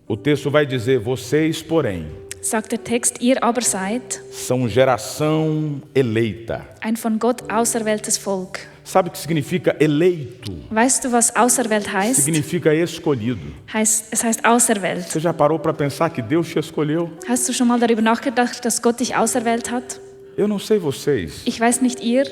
O texto vai dizer: vocês, porém, sagt der Text, ihr aber seid são geração eleita. ein von Gott auserwähltes Volk. Sabe o que significa eleito? Weißt du, was auserwählt heißt? Significa escolhido. Es heißt auserwählt. Você já parou para pensar que Deus te escolheu? Hast du schon mal darüber nachgedacht, dass Gott dich auserwählt hat? Eu não sei vocês. Ich weiß nicht ihr,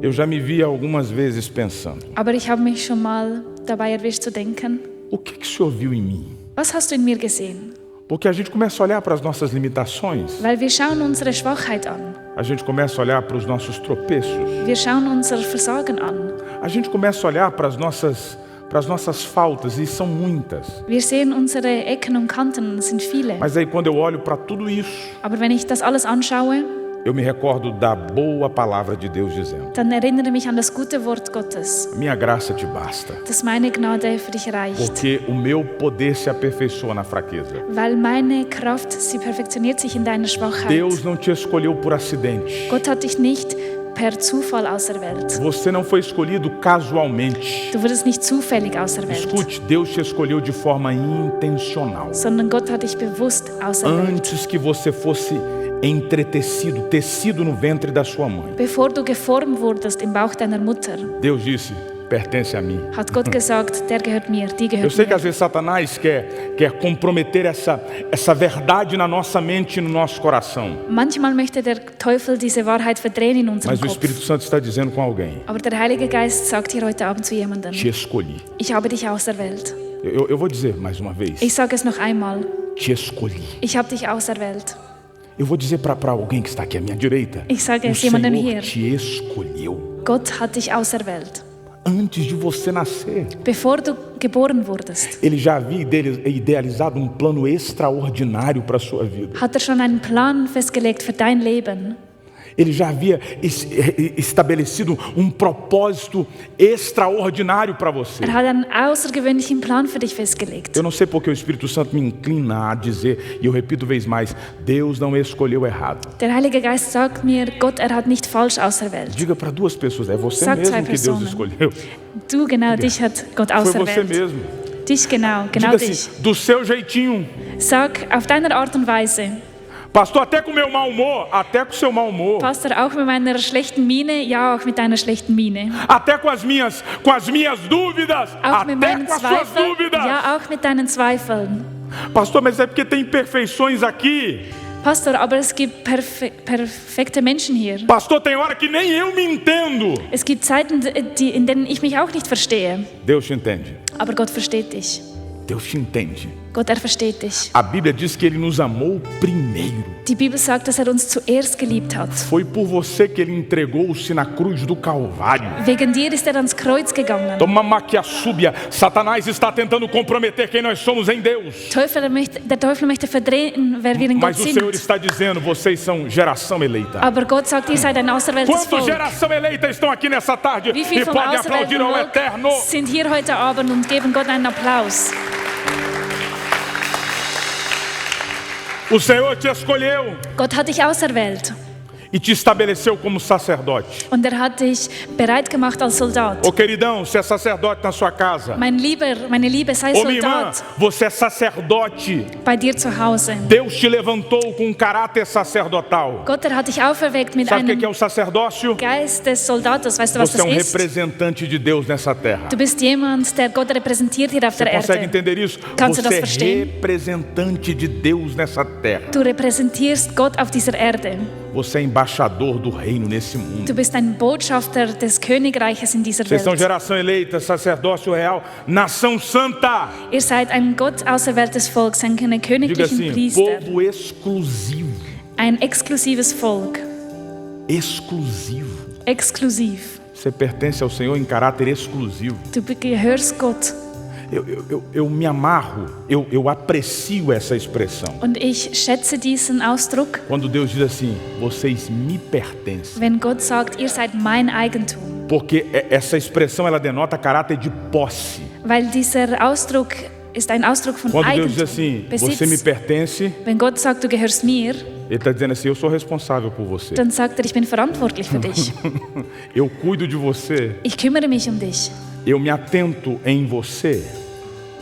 Eu já me vi algumas vezes pensando: aber ich habe mich schon mal dabei erwischt zu denken, o que o Senhor viu em mim? was hast du in mir gesehen? Porque a gente começa a olhar para as nossas limitações, Weil wir schauen unsere Schwachheit an. a gente começa a olhar para os nossos tropeços, Wir schauen unser Versagen an. a gente começa a olhar para as nossas faltas, e são muitas. Wir sehen unsere Ecken und Kanten, es sind viele. Mas aí quando eu olho para tudo isso, Aber wenn ich das alles anschaue, eu me recordo da boa palavra de Deus dizendo: dann erinnere mich an das gute Wort Gottes, minha graça te basta, dass meine Gnade für dich reicht. porque o meu poder se aperfeiçoa na fraqueza. Weil meine Kraft, sie perfektioniert sich in deiner Schwachheit. Deus não te escolheu por acidente. Gott hat dich nicht per Zufall auserwählt. Você não foi escolhido casualmente. Du wurdest nicht zufällig auserwählt, Escute, Deus te escolheu de forma intencional. sondern Gott hat dich bewusst auserwählt. Antes que você fosse entretecido, tecido no ventre da sua mãe. Bevor du geformt wurdest im Bauch deiner Mutter, Deus disse, pertence a mim. hat Gott gesagt, der gehört mir, die Eu gehört sei que mir. às vezes Satanás quer comprometer essa verdade na nossa mente e no nosso coração. Manchmal möchte der Teufel diese Wahrheit verdrehen in unserem Mas o Kopf. Espírito Santo está dizendo com alguém, Aber der Heilige Geist sagt hier heute Abend zu jemandem, te escolhi. ich habe dich auserwählt. Eu vou dizer mais uma vez, Ich sage es noch einmal, te escolhi. ich habe dich auserwählt. Eu vou dizer para alguém que está aqui à minha direita, Ich sage o es jemandem Senhor hier, te escolheu. Gott hat dich auserwählt. Antes de você nascer, Bevor du geboren wurdest, Ele já havia idealizado um plano extraordinário para a sua vida. hat schon einen Plan festgelegt für dein Leben. Ele já havia estabelecido um propósito extraordinário para você. Er hat einen außergewöhnlichen Plan für dich festgelegt. Eu não sei porque o Espírito Santo me inclina a dizer, e eu repito vez mais, Deus não escolheu errado. Der Heilige Geist sagt mir, Gott, er hat nicht falsch auserwählt. Diga para duas pessoas, é você Sag zwei mesmo que Deus Personen. escolheu. Du genau, dich hat Gott Foi você auserwählt. mesmo. Dich genau Diga dich. assim, do seu jeitinho. Sag auf deiner Art und Weise. Pastor, até com o meu mau humor, até com o seu mau humor. Pastor, auch mit meiner schlechten Miene? Ja, auch mit deiner schlechten Miene. Até com as minhas dúvidas, Auch mit até meinen com as suas Zweifeln? dúvidas. Ja, auch mit deinen Zweifeln. Pastor, mas é porque tem imperfeições aqui. Pastor, aber es gibt perfekte Menschen hier. Pastor, tem hora que nem eu me entendo. Es gibt Zeiten, in denen ich mich auch nicht verstehe. Deus te entende. Aber Gott versteht dich. Deus te entende. Gott, er versteht dich. A Bíblia diz que Ele nos amou primeiro. Die Bibel sagt, dass er uns zuerst geliebt hat. Foi por você que Ele entregou-se na cruz do Calvário. Wegen dir ist er ans Kreuz gegangen. Toma maquiaçúbia. Satanás está tentando comprometer quem nós somos em Deus. Der Teufel möchte verdrehen, wer wir in Gott Mas o Senhor sind. está dizendo, vocês são geração eleita. Aber Gott sagt, ihr seid ein auserwähltes Quantos Volk. geração eleita estão aqui nessa tarde Wie e viele vom podem aplaudir auserwählten ao Volk Eterno? sind hier heute Abend und geben Gott einen Applaus? O Senhor te escolheu Gott hat dich auserwählt e te estabeleceu como sacerdote. und er hat dich bereit gemacht als Soldat. Ô queridão, você é sacerdote na sua casa. Meine Liebe, sei Ô minha irmã, Soldat você é sacerdote. bei dir zu Hause. Deus te levantou com um caráter sacerdotal. Gott, er hat dich auferweckt mit Sabe o que einem é o sacerdócio? Geist des Soldates. Weißt du, was Você é das ist? representante de Deus nessa terra. Du bist jemand, der Gott repräsentiert hier auf Você der consegue Erde. entender isso? Kannst du das Você é verstehen? representante de Deus nessa terra. Du repräsentierst Gott auf dieser Erde. Você é embaixador do reino nesse mundo. Du bist ein Botschafter des Königreiches in dieser Vocês são Welt. geração eleita, sacerdócio real, nação santa. Ihr seid ein Gott auserwähltes Volk, eine Diga königlichen assim, Priester. povo exclusivo. Ein exklusives Volk. Exclusivo. Exklusiv. Você pertence ao Senhor em caráter exclusivo. Du gehörst Gott. Eu me amarro, eu aprecio essa expressão. Und ich schätze diesen Ausdruck, Quando Deus diz assim, vocês me pertencem. wenn Gott sagt, ihr seid mein Eigentum. Porque essa expressão ela denota caráter de posse. Weil dieser Ausdruck ist ein Ausdruck von Quando Deus diz Eigentum, assim, você me Besitz. pertence, Wenn Gott sagt, du gehörst mir, Ele está dizendo assim, eu sou responsável por você. dann sagt er, ich bin verantwortlich für dich. Eu cuido de você. Ich kümmere mich um dich. Eu me atento em você.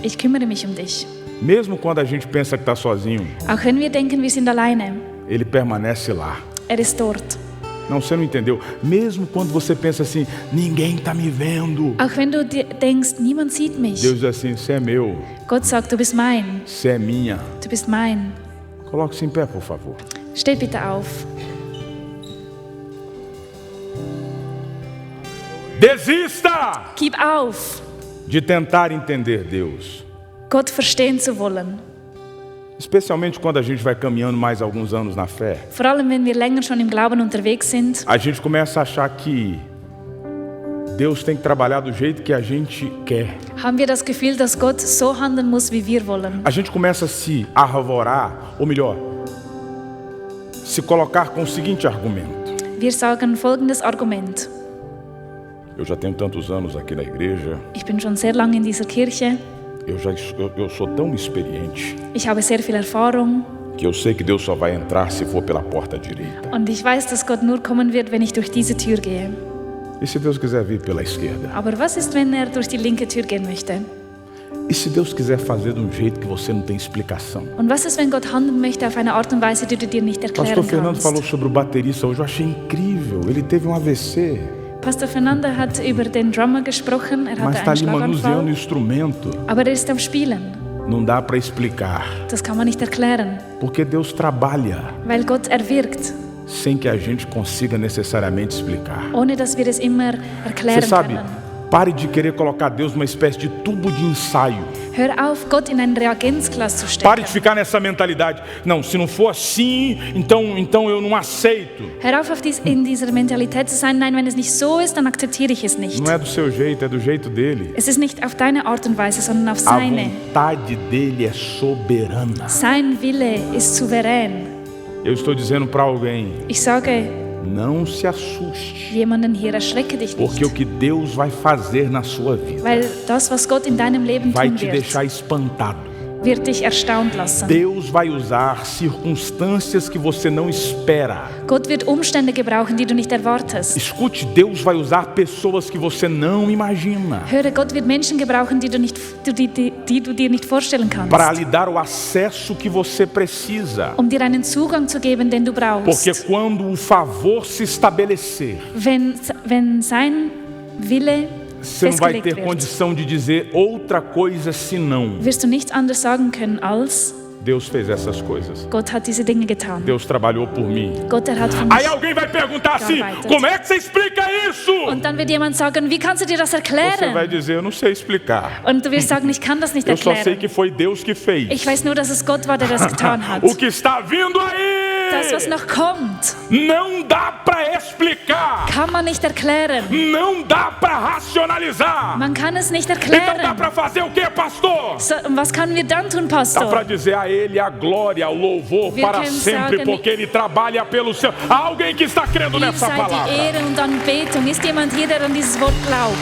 Ich kümmere mich um dich. Mesmo quando a gente pensa que está sozinho, Auch wenn wir denken, wir sind alleine, Ele permanece lá. er ist dort. Não, você não entendeu. Mesmo quando você pensa assim, ninguém está me vendo. Auch wenn du denkst, niemand sieht mich. Deus diz assim, você é meu, Gott sagt, du bist mein. você é minha. Du bist mein. Coloque-se em pé, por favor. Steh bitte auf. Desista Gib auf, de tentar entender Deus. Gott verstehen zu wollen. Especialmente quando a gente vai caminhando mais alguns anos na fé. Vor allem, wenn wir länger schon im Glauben unterwegs sind, A gente começa a achar que Deus tem que trabalhar do jeito que a gente quer. haben wir das Gefühl, dass Gott so handeln muss, wie wir wollen. A gente começa a se arvorar, ou melhor, se colocar com o seguinte argumento. Wir sagen folgendes Argument. Eu já tenho tantos anos aqui na igreja, Ich bin schon sehr lange in dieser Kirche. eu sou tão experiente Ich habe sehr viel Erfahrung, que eu sei que Deus só vai entrar se for pela porta direita. Und ich weiß, dass Gott nur kommen wird, wenn ich durch diese Tür gehe. E se Deus quiser vir pela esquerda? Aber was ist, wenn er durch die linke Tür gehen möchte? E se Deus quiser fazer de um jeito que você não tem explicação? Und was ist, wenn Gott handeln möchte auf eine Art und Weise, die du dir nicht Pastor erklären Fernando falou kannst? sobre o baterista hoje, eu achei incrível. Ele teve um AVC, Pastor Fernando hat über den Drummer gesprochen, er mas hatte está einen ali manuseando o Schlaganfall, instrumento. aber er ist am Spielen. Não dá para explicar, Das kann man nicht erklären, porque Deus trabalha weil Gott wirkt, sem que a gente consiga necessariamente explicar. ohne dass wir es immer Você erklären sabe, können. pare de querer colocar Deus numa espécie de tubo de ensaio. Hör auf, Gott in ein Reagenzglas zu Pare de stecken. ficar nessa mentalidade. Não, se não for assim, então eu não aceito. Hör auf, in dieser Mentalität zu sein, nein, wenn es nicht so ist, dann akzeptiere ich es nicht. Não é do seu jeito, é do jeito dele. Es ist nicht auf deine Art und Weise, sondern auf A seine. vontade dele é soberana. Sein Wille ist souverän. Eu estou dizendo para alguém, Ich sage não se assuste, jemanden hier, erschrecke dich porque o nicht, que Deus vai fazer na sua vida weil das, was Gott in deinem Leben vai tun te wird, deixar espantado. wird dich erstaunt lassen. Deus vai usar circunstâncias que você não espera. Gott wird Umstände gebrauchen, die du nicht erwartest. Escute, Deus vai usar pessoas que você não imagina Höre, Gott wird Menschen gebrauchen, die du dir nicht vorstellen kannst, para lhe dar o acesso que você precisa. um dir einen Zugang zu geben, den du brauchst. Porque quando o favor se estabelecer, Wenn sein Wille você não vai festgelegt ter wird, condição de dizer outra coisa senão wirst du nichts anderes sagen können als Deus fez essas coisas. Gott hat diese Dinge getan. Deus trabalhou por mim. Gott, hat für Aí mich. alguém vai perguntar assim: gearbeitet. como é que você explica isso? Und dann wird jemand sagen, wie kannst du dir das Você vai erklären? dizer: eu não sei explicar. Und du wirst sagen, ich kann das nicht Eu só sei erklären. que foi Deus que fez. Ich weiß nur, dass es Gott war, der das getan hat. O que está vindo aí Das, was noch kommt, não dá para explicar. kann man nicht erklären. Não dá para racionalizar. Man kann es nicht Então dá erklären. para fazer o que, pastor? So, und was können wir dann tun, Dá para Pastor? dizer a Ele a glória, o louvor Wir para können sempre, sagen, porque Ele trabalha pelo céu. Há alguém que está crendo Ihm nessa sei die palavra. Ehre und Anbetung. Ist jemand hier, der an dieses Wort glaubt?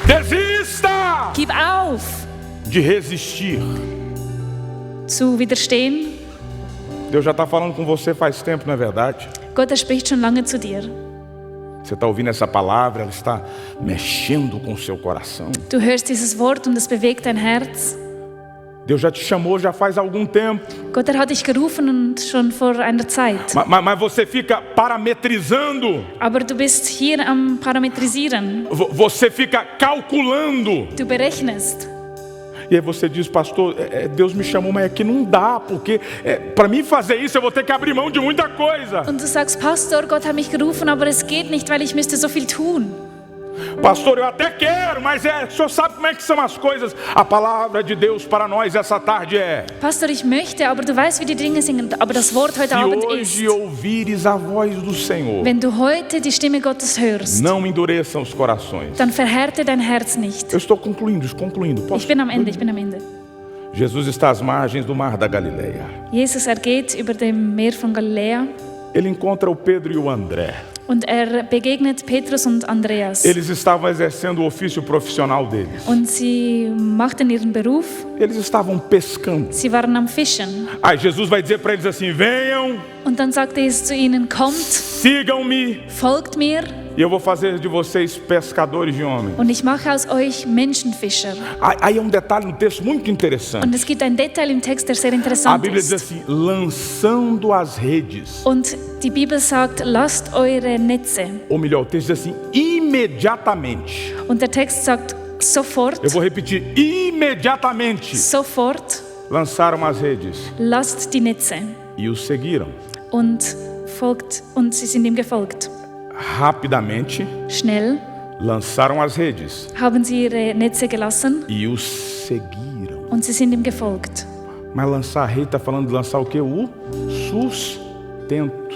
Desista Gib auf, de resistir. zu widerstehen. Deus já está falando com você faz tempo, não é verdade? Gott, spricht schon lange zu dir. Você está ouvindo essa palavra, ela está mexendo com o seu coração. Du hörst dieses Wort und es bewegt dein Herz. Deus já te chamou já faz algum tempo, Gott, hat dich gerufen und schon vor einer Zeit. mas você fica parametrizando, Aber du bist hier am Parametrisieren. você fica calculando. Du berechnest. E aí você diz: pastor, Deus me chamou, mas aqui não dá, porque para mim fazer isso eu vou ter que abrir mão de muita coisa. Und du sagst, Pastor, Gott hat mich gerufen, aber es geht nicht, weil ich müsste so viel tun. Pastor, eu até quero, mas o senhor sabe como é que são as coisas. A palavra de Deus para nós essa tarde é: Pastor, ich möchte, aber du weißt, wie die Dinge sind. Aber das Wort heute se Abend ist, hoje ouvires a voz do Senhor, wenn du heute die Stimme Gottes hörst, não endureçam os corações. dann verhärte dein Herz nicht. Eu estou concluindo. Posso? Ich bin am Ende, ich bin am Ende. Jesus está às margens do mar da Galileia. Jesus geht über dem Meer von Galiläa Ele encontra o Pedro e o André. und begegnet Petrus und Andreas. Eles estavam exercendo o ofício profissional deles. Und sie machten ihren Beruf. Eles estavam pescando. Sie waren am Fischen. Aí Jesus vai dizer para eles assim: venham, Und dann sagte Jesus zu ihnen, kommt, sigam-me, folgt mir e eu vou fazer de vocês pescadores de homens. und ich mache aus euch Menschenfischer. Aí é um detalhe no texto muito interessante. Und es gibt ein Detail im Text, der sehr A interessant Bíblia diz ist. assim: lançando as redes. Und die Bibel sagt, lasst eure Netze. Ou melhor, o texto diz assim: imediatamente. Und der Text sagt, sofort, Eu vou repetir: imediatamente sofort, lançaram as redes lasst die Netze. e os seguiram. Und sie sind ihm gefolgt. Rapidamente Schnell lançaram as redes haben sie ihre Netze gelassen e os seguiram. und sie sind ihm gefolgt. Mas lançar a rede está falando de lançar o quê? O sustento.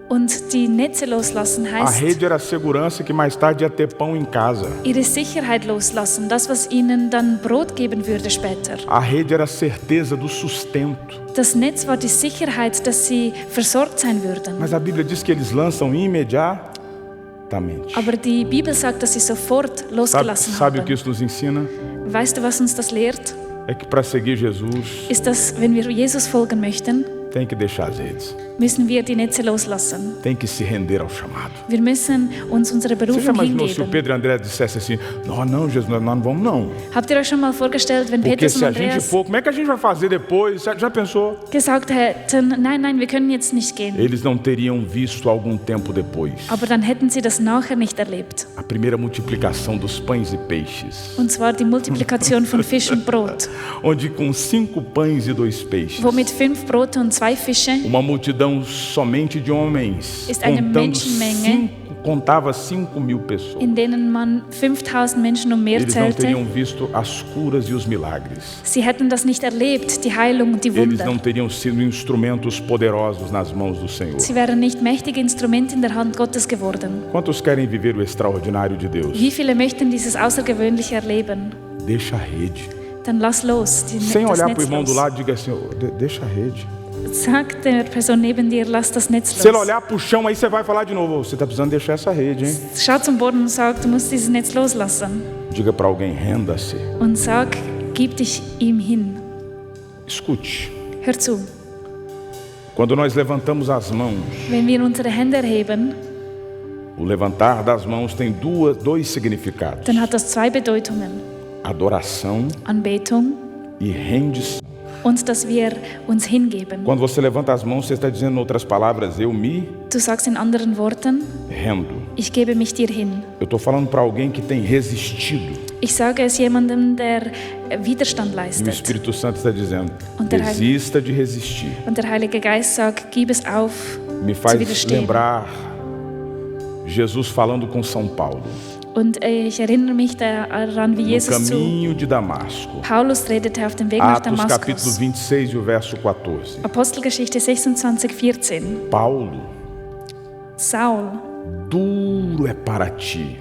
Und die Netze loslassen A heißt, rede era a segurança que mais tarde ia ter pão em casa. ihre Sicherheit loslassen, das, was ihnen dann Brot geben würde später. A rede era a certeza do sustento. Das Netz war die Sicherheit, dass sie versorgt sein würden. Mas a Bíblia diz que eles lançam imediatamente. Aber die Bibel sagt, dass sie sofort losgelassen Sabe o haben. que isso nos ensina? Weißt du, was uns das lehrt? é que para seguir Jesus ist, dass wenn wir Jesus folgen möchten, tem que deixar as redes, müssen wir die Netze loslassen. tem que se render ao chamado. Wir müssen uns unserer Você já Berufung imaginou se o hingeben. Pedro e André dissessem assim, não, Jesus, nós não vamos não. Habt ihr euch schon mal vorgestellt, wenn Porque Petrus se und a gente Andreas for, como é que a gente vai fazer depois? Já pensou? gesagt hätten, nein, wir können jetzt nicht gehen. Eles não teriam visto algum tempo depois Aber dann hätten sie das nachher nicht erlebt. a primeira multiplicação dos pães e peixes, Und zwar die Multiplikation von Fisch und Brot. onde com 5 pães e 2 peixes, Wo mit 5 Brote und 2 Fische uma multidão somente de homens, Ist eine Menschenmenge, contava 5.000 pessoas. in denen man 5000 Menschen und mehr Eles não zählte. teriam visto as curas e os milagres. Sie hätten das nicht erlebt, die Heilung und die Eles não Wunder. teriam sido instrumentos poderosos nas mãos do Senhor. Sie wären nicht mächtige Instrumente in der Hand Gottes geworden. Quantos querem viver o extraordinário de Deus? Wie viele möchten dieses Außergewöhnliche erleben? Deixa a rede. Dann lass los, Sem das olhar para o Netz irmão do los. lado, diga assim, deixa a rede. Sag der Person neben dir, lass das Netz Se ele los. olhar para o chão, aí você vai falar de novo, você está precisando deixar essa rede, hein? Schau zum Boden und sag, du musst dieses Netz loslassen. Diga para alguém, renda-se. Und sag, gib dich ihm hin. Escute, Hör zu, quando nós levantamos as mãos, wenn wir unsere Hände erheben, o levantar das mãos tem dois significados. dann hat das 2 Bedeutungen. Adoração Anbetung e rendição. und dass wir uns hingeben. Quando você levanta as mãos, você está dizendo, em outras palavras, eu me Du sagst in anderen Worten, rendo. ich gebe mich dir hin. Eu estou falando para alguém que tem resistido. Ich sage es jemandem, der Widerstand E o leistet. Espírito Santo está dizendo, Und der Heilige- desista de resistir. Und der Heilige Geist sagt, gib es auf, Me zu faz widerstehen. lembrar Jesus falando com São Paulo, Und ich erinnere mich daran, wie no Jesus zu caminho de Damasco. Paulus redete auf dem Weg nach Atos capítulo Damaskus. 26 e o verso 14. Apostelgeschichte 26, 14. Paulo, Saul, duro é para ti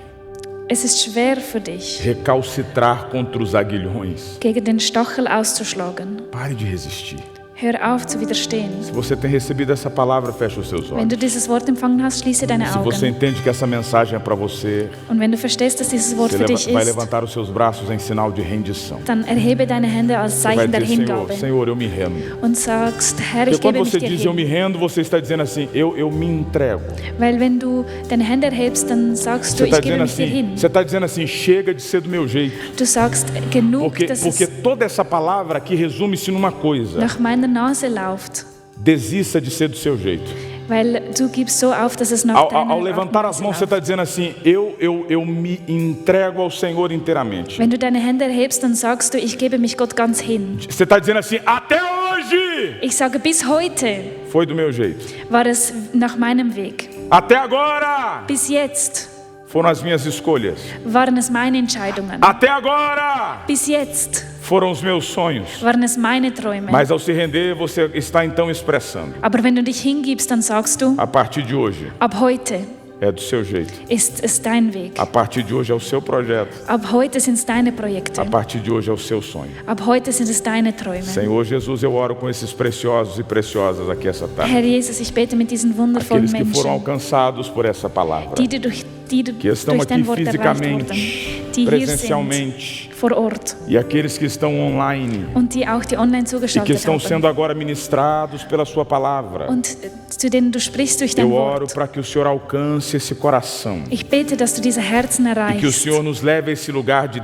es ist schwer für dich, recalcitrar contra os aguilhões. gegen den Stachel auszuschlagen. Pare de resistir. Hör auf zu widerstehen. Se você tem recebido essa palavra, feche os seus Wenn olhos. du dieses Wort empfangen hast, schließe deine Se você Augen. entende que essa mensagem é para você, Und wenn du verstehst, dass dieses Wort você für dich vai ist, levantar os seus braços em sinal de rendição. dann erhebe deine Hände als Você vai Zeichen der dizer, Senhor, Hingabe Senhor, eu me rendo. und sagst, Herr, Porque ich gebe quando mich você dir diz eu me hin. rendo, você está dizendo assim, eu me entrego. Weil wenn du deine Hände erhebst, dann sagst du, Você está ich gebe dizendo mich dir assim, hin. você está dizendo assim, chega de ser do meu jeito. Du sagst, genug, Porque dass porque es toda essa palavra aqui resume-se numa coisa. nach meiner Nase läuft. Desista de ser do seu jeito. Weil du gibst so auf, dass es nach Ao deiner levantar as Nase mãos, você está läuft. dizendo assim, eu me entrego ao Senhor inteiramente. Wenn du deine Hände erhebst, dann sagst du, ich gebe mich Gott ganz hin. Você está dizendo assim, até hoje Ich sage, bis heute foi do meu jeito. war es nach meinem Weg. Até agora Bis jetzt foram as minhas escolhas. waren es meine Entscheidungen. Até agora Bis jetzt foram os meus sonhos. waren es meine Träume. Mas ao se render, você está então expressando. Aber wenn du dich hingibst, dann sagst du, A partir de hoje ab heute é do seu jeito. ist es dein Weg. A partir de hoje é o seu projeto. Ab heute sind es deine Projekte. A partir de hoje é o seu sonho. Ab heute sind es deine Träume. Senhor Jesus, eu oro com esses preciosos e preciosas aqui essa tarde. Herr Jesus, ich bete mit diesen wundervollen Aqueles que foram Menschen, alcançados por essa palavra. die durch Que estão dein aqui Wort erreicht wurden, fisicamente, die hier sind, presencialmente. vor Ort E aqueles que estão online. und die auch die online E que zugeschaltet estão haben. sendo agora ministrados pela sua palavra. Und zu denen du sprichst durch dein Eu oro Wort. para que o Senhor alcance esse coração. Ich bete, dass du diese Herzen E que o erreichst Senhor nos leve a esse lugar de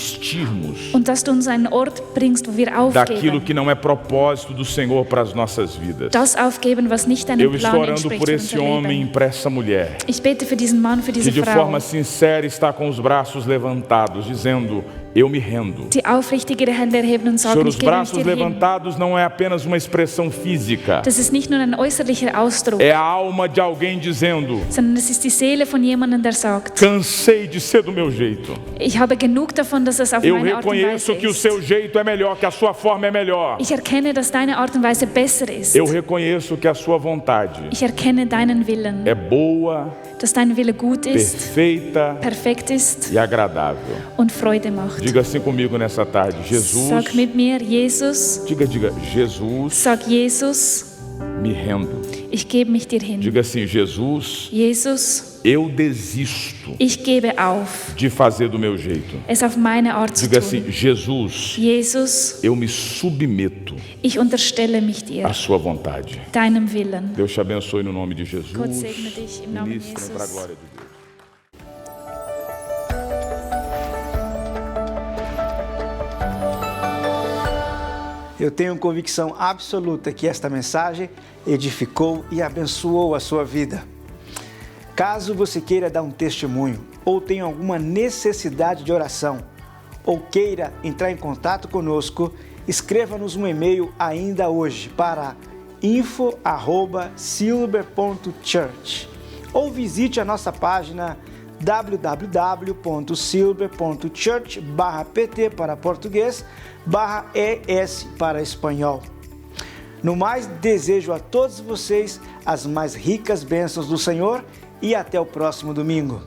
desistirmos und dass du uns einen Ort bringst, wo wir daquilo aufgeben. que não é propósito do Senhor para as nossas vidas. Das aufgeben, was nicht deinem Eu estou Plan orando entspricht por für esse unser homem e Leben. para essa mulher Ich bete für diesen Mann, für que diese de Frau, forma sincera está com os braços levantados, dizendo, eu me rendo. die aufrichtig ihre Hände erheben und sagen, Senhor, ich os gebe mich braços dir hin. levantados não é apenas uma expressão física. Das ist nicht nur ein äußerlicher Ausdruck, É a alma de alguém dizendo, sondern es ist die Seele von jemandem, der sagt, cansei de ser do meu jeito. ich habe genug davon, dass es auf Eu meine Art und Weise reconheço que o ist. seu jeito é melhor, que a sua forma é melhor. Ich erkenne, dass deine Art und Weise besser ist. Eu reconheço que a sua vontade Ich erkenne deinen Willen, é boa, dass dein Wille gut ist, perfeita perfekt ist e agradável. und Freude macht. Diga assim comigo nessa tarde, Jesus, Sag mit mir, Jesus, diga, Jesus, sag Jesus, me rendo. Ich gebe mich dir hin. Diga assim: Jesus, Jesus, eu desisto ich gebe auf, de fazer do meu jeito. es auf meine Art zu Diga assim: tun. Jesus, Jesus, eu me submeto ich unterstelle mich dir, à sua vontade. deinem Willen. Deus te abençoe no nome de Jesus. Gott segne dich im Namen Ministram para a Jesus. glória de Deus. Eu tenho convicção absoluta que esta mensagem edificou e abençoou a sua vida. Caso você queira dar um testemunho ou tenha alguma necessidade de oração ou queira entrar em contato conosco, escreva-nos um e-mail ainda hoje para info@silver.church ou visite a nossa página www.silver.church/pt para português /ES para espanhol. No mais, desejo a todos vocês as mais ricas bênçãos do Senhor e até o próximo domingo.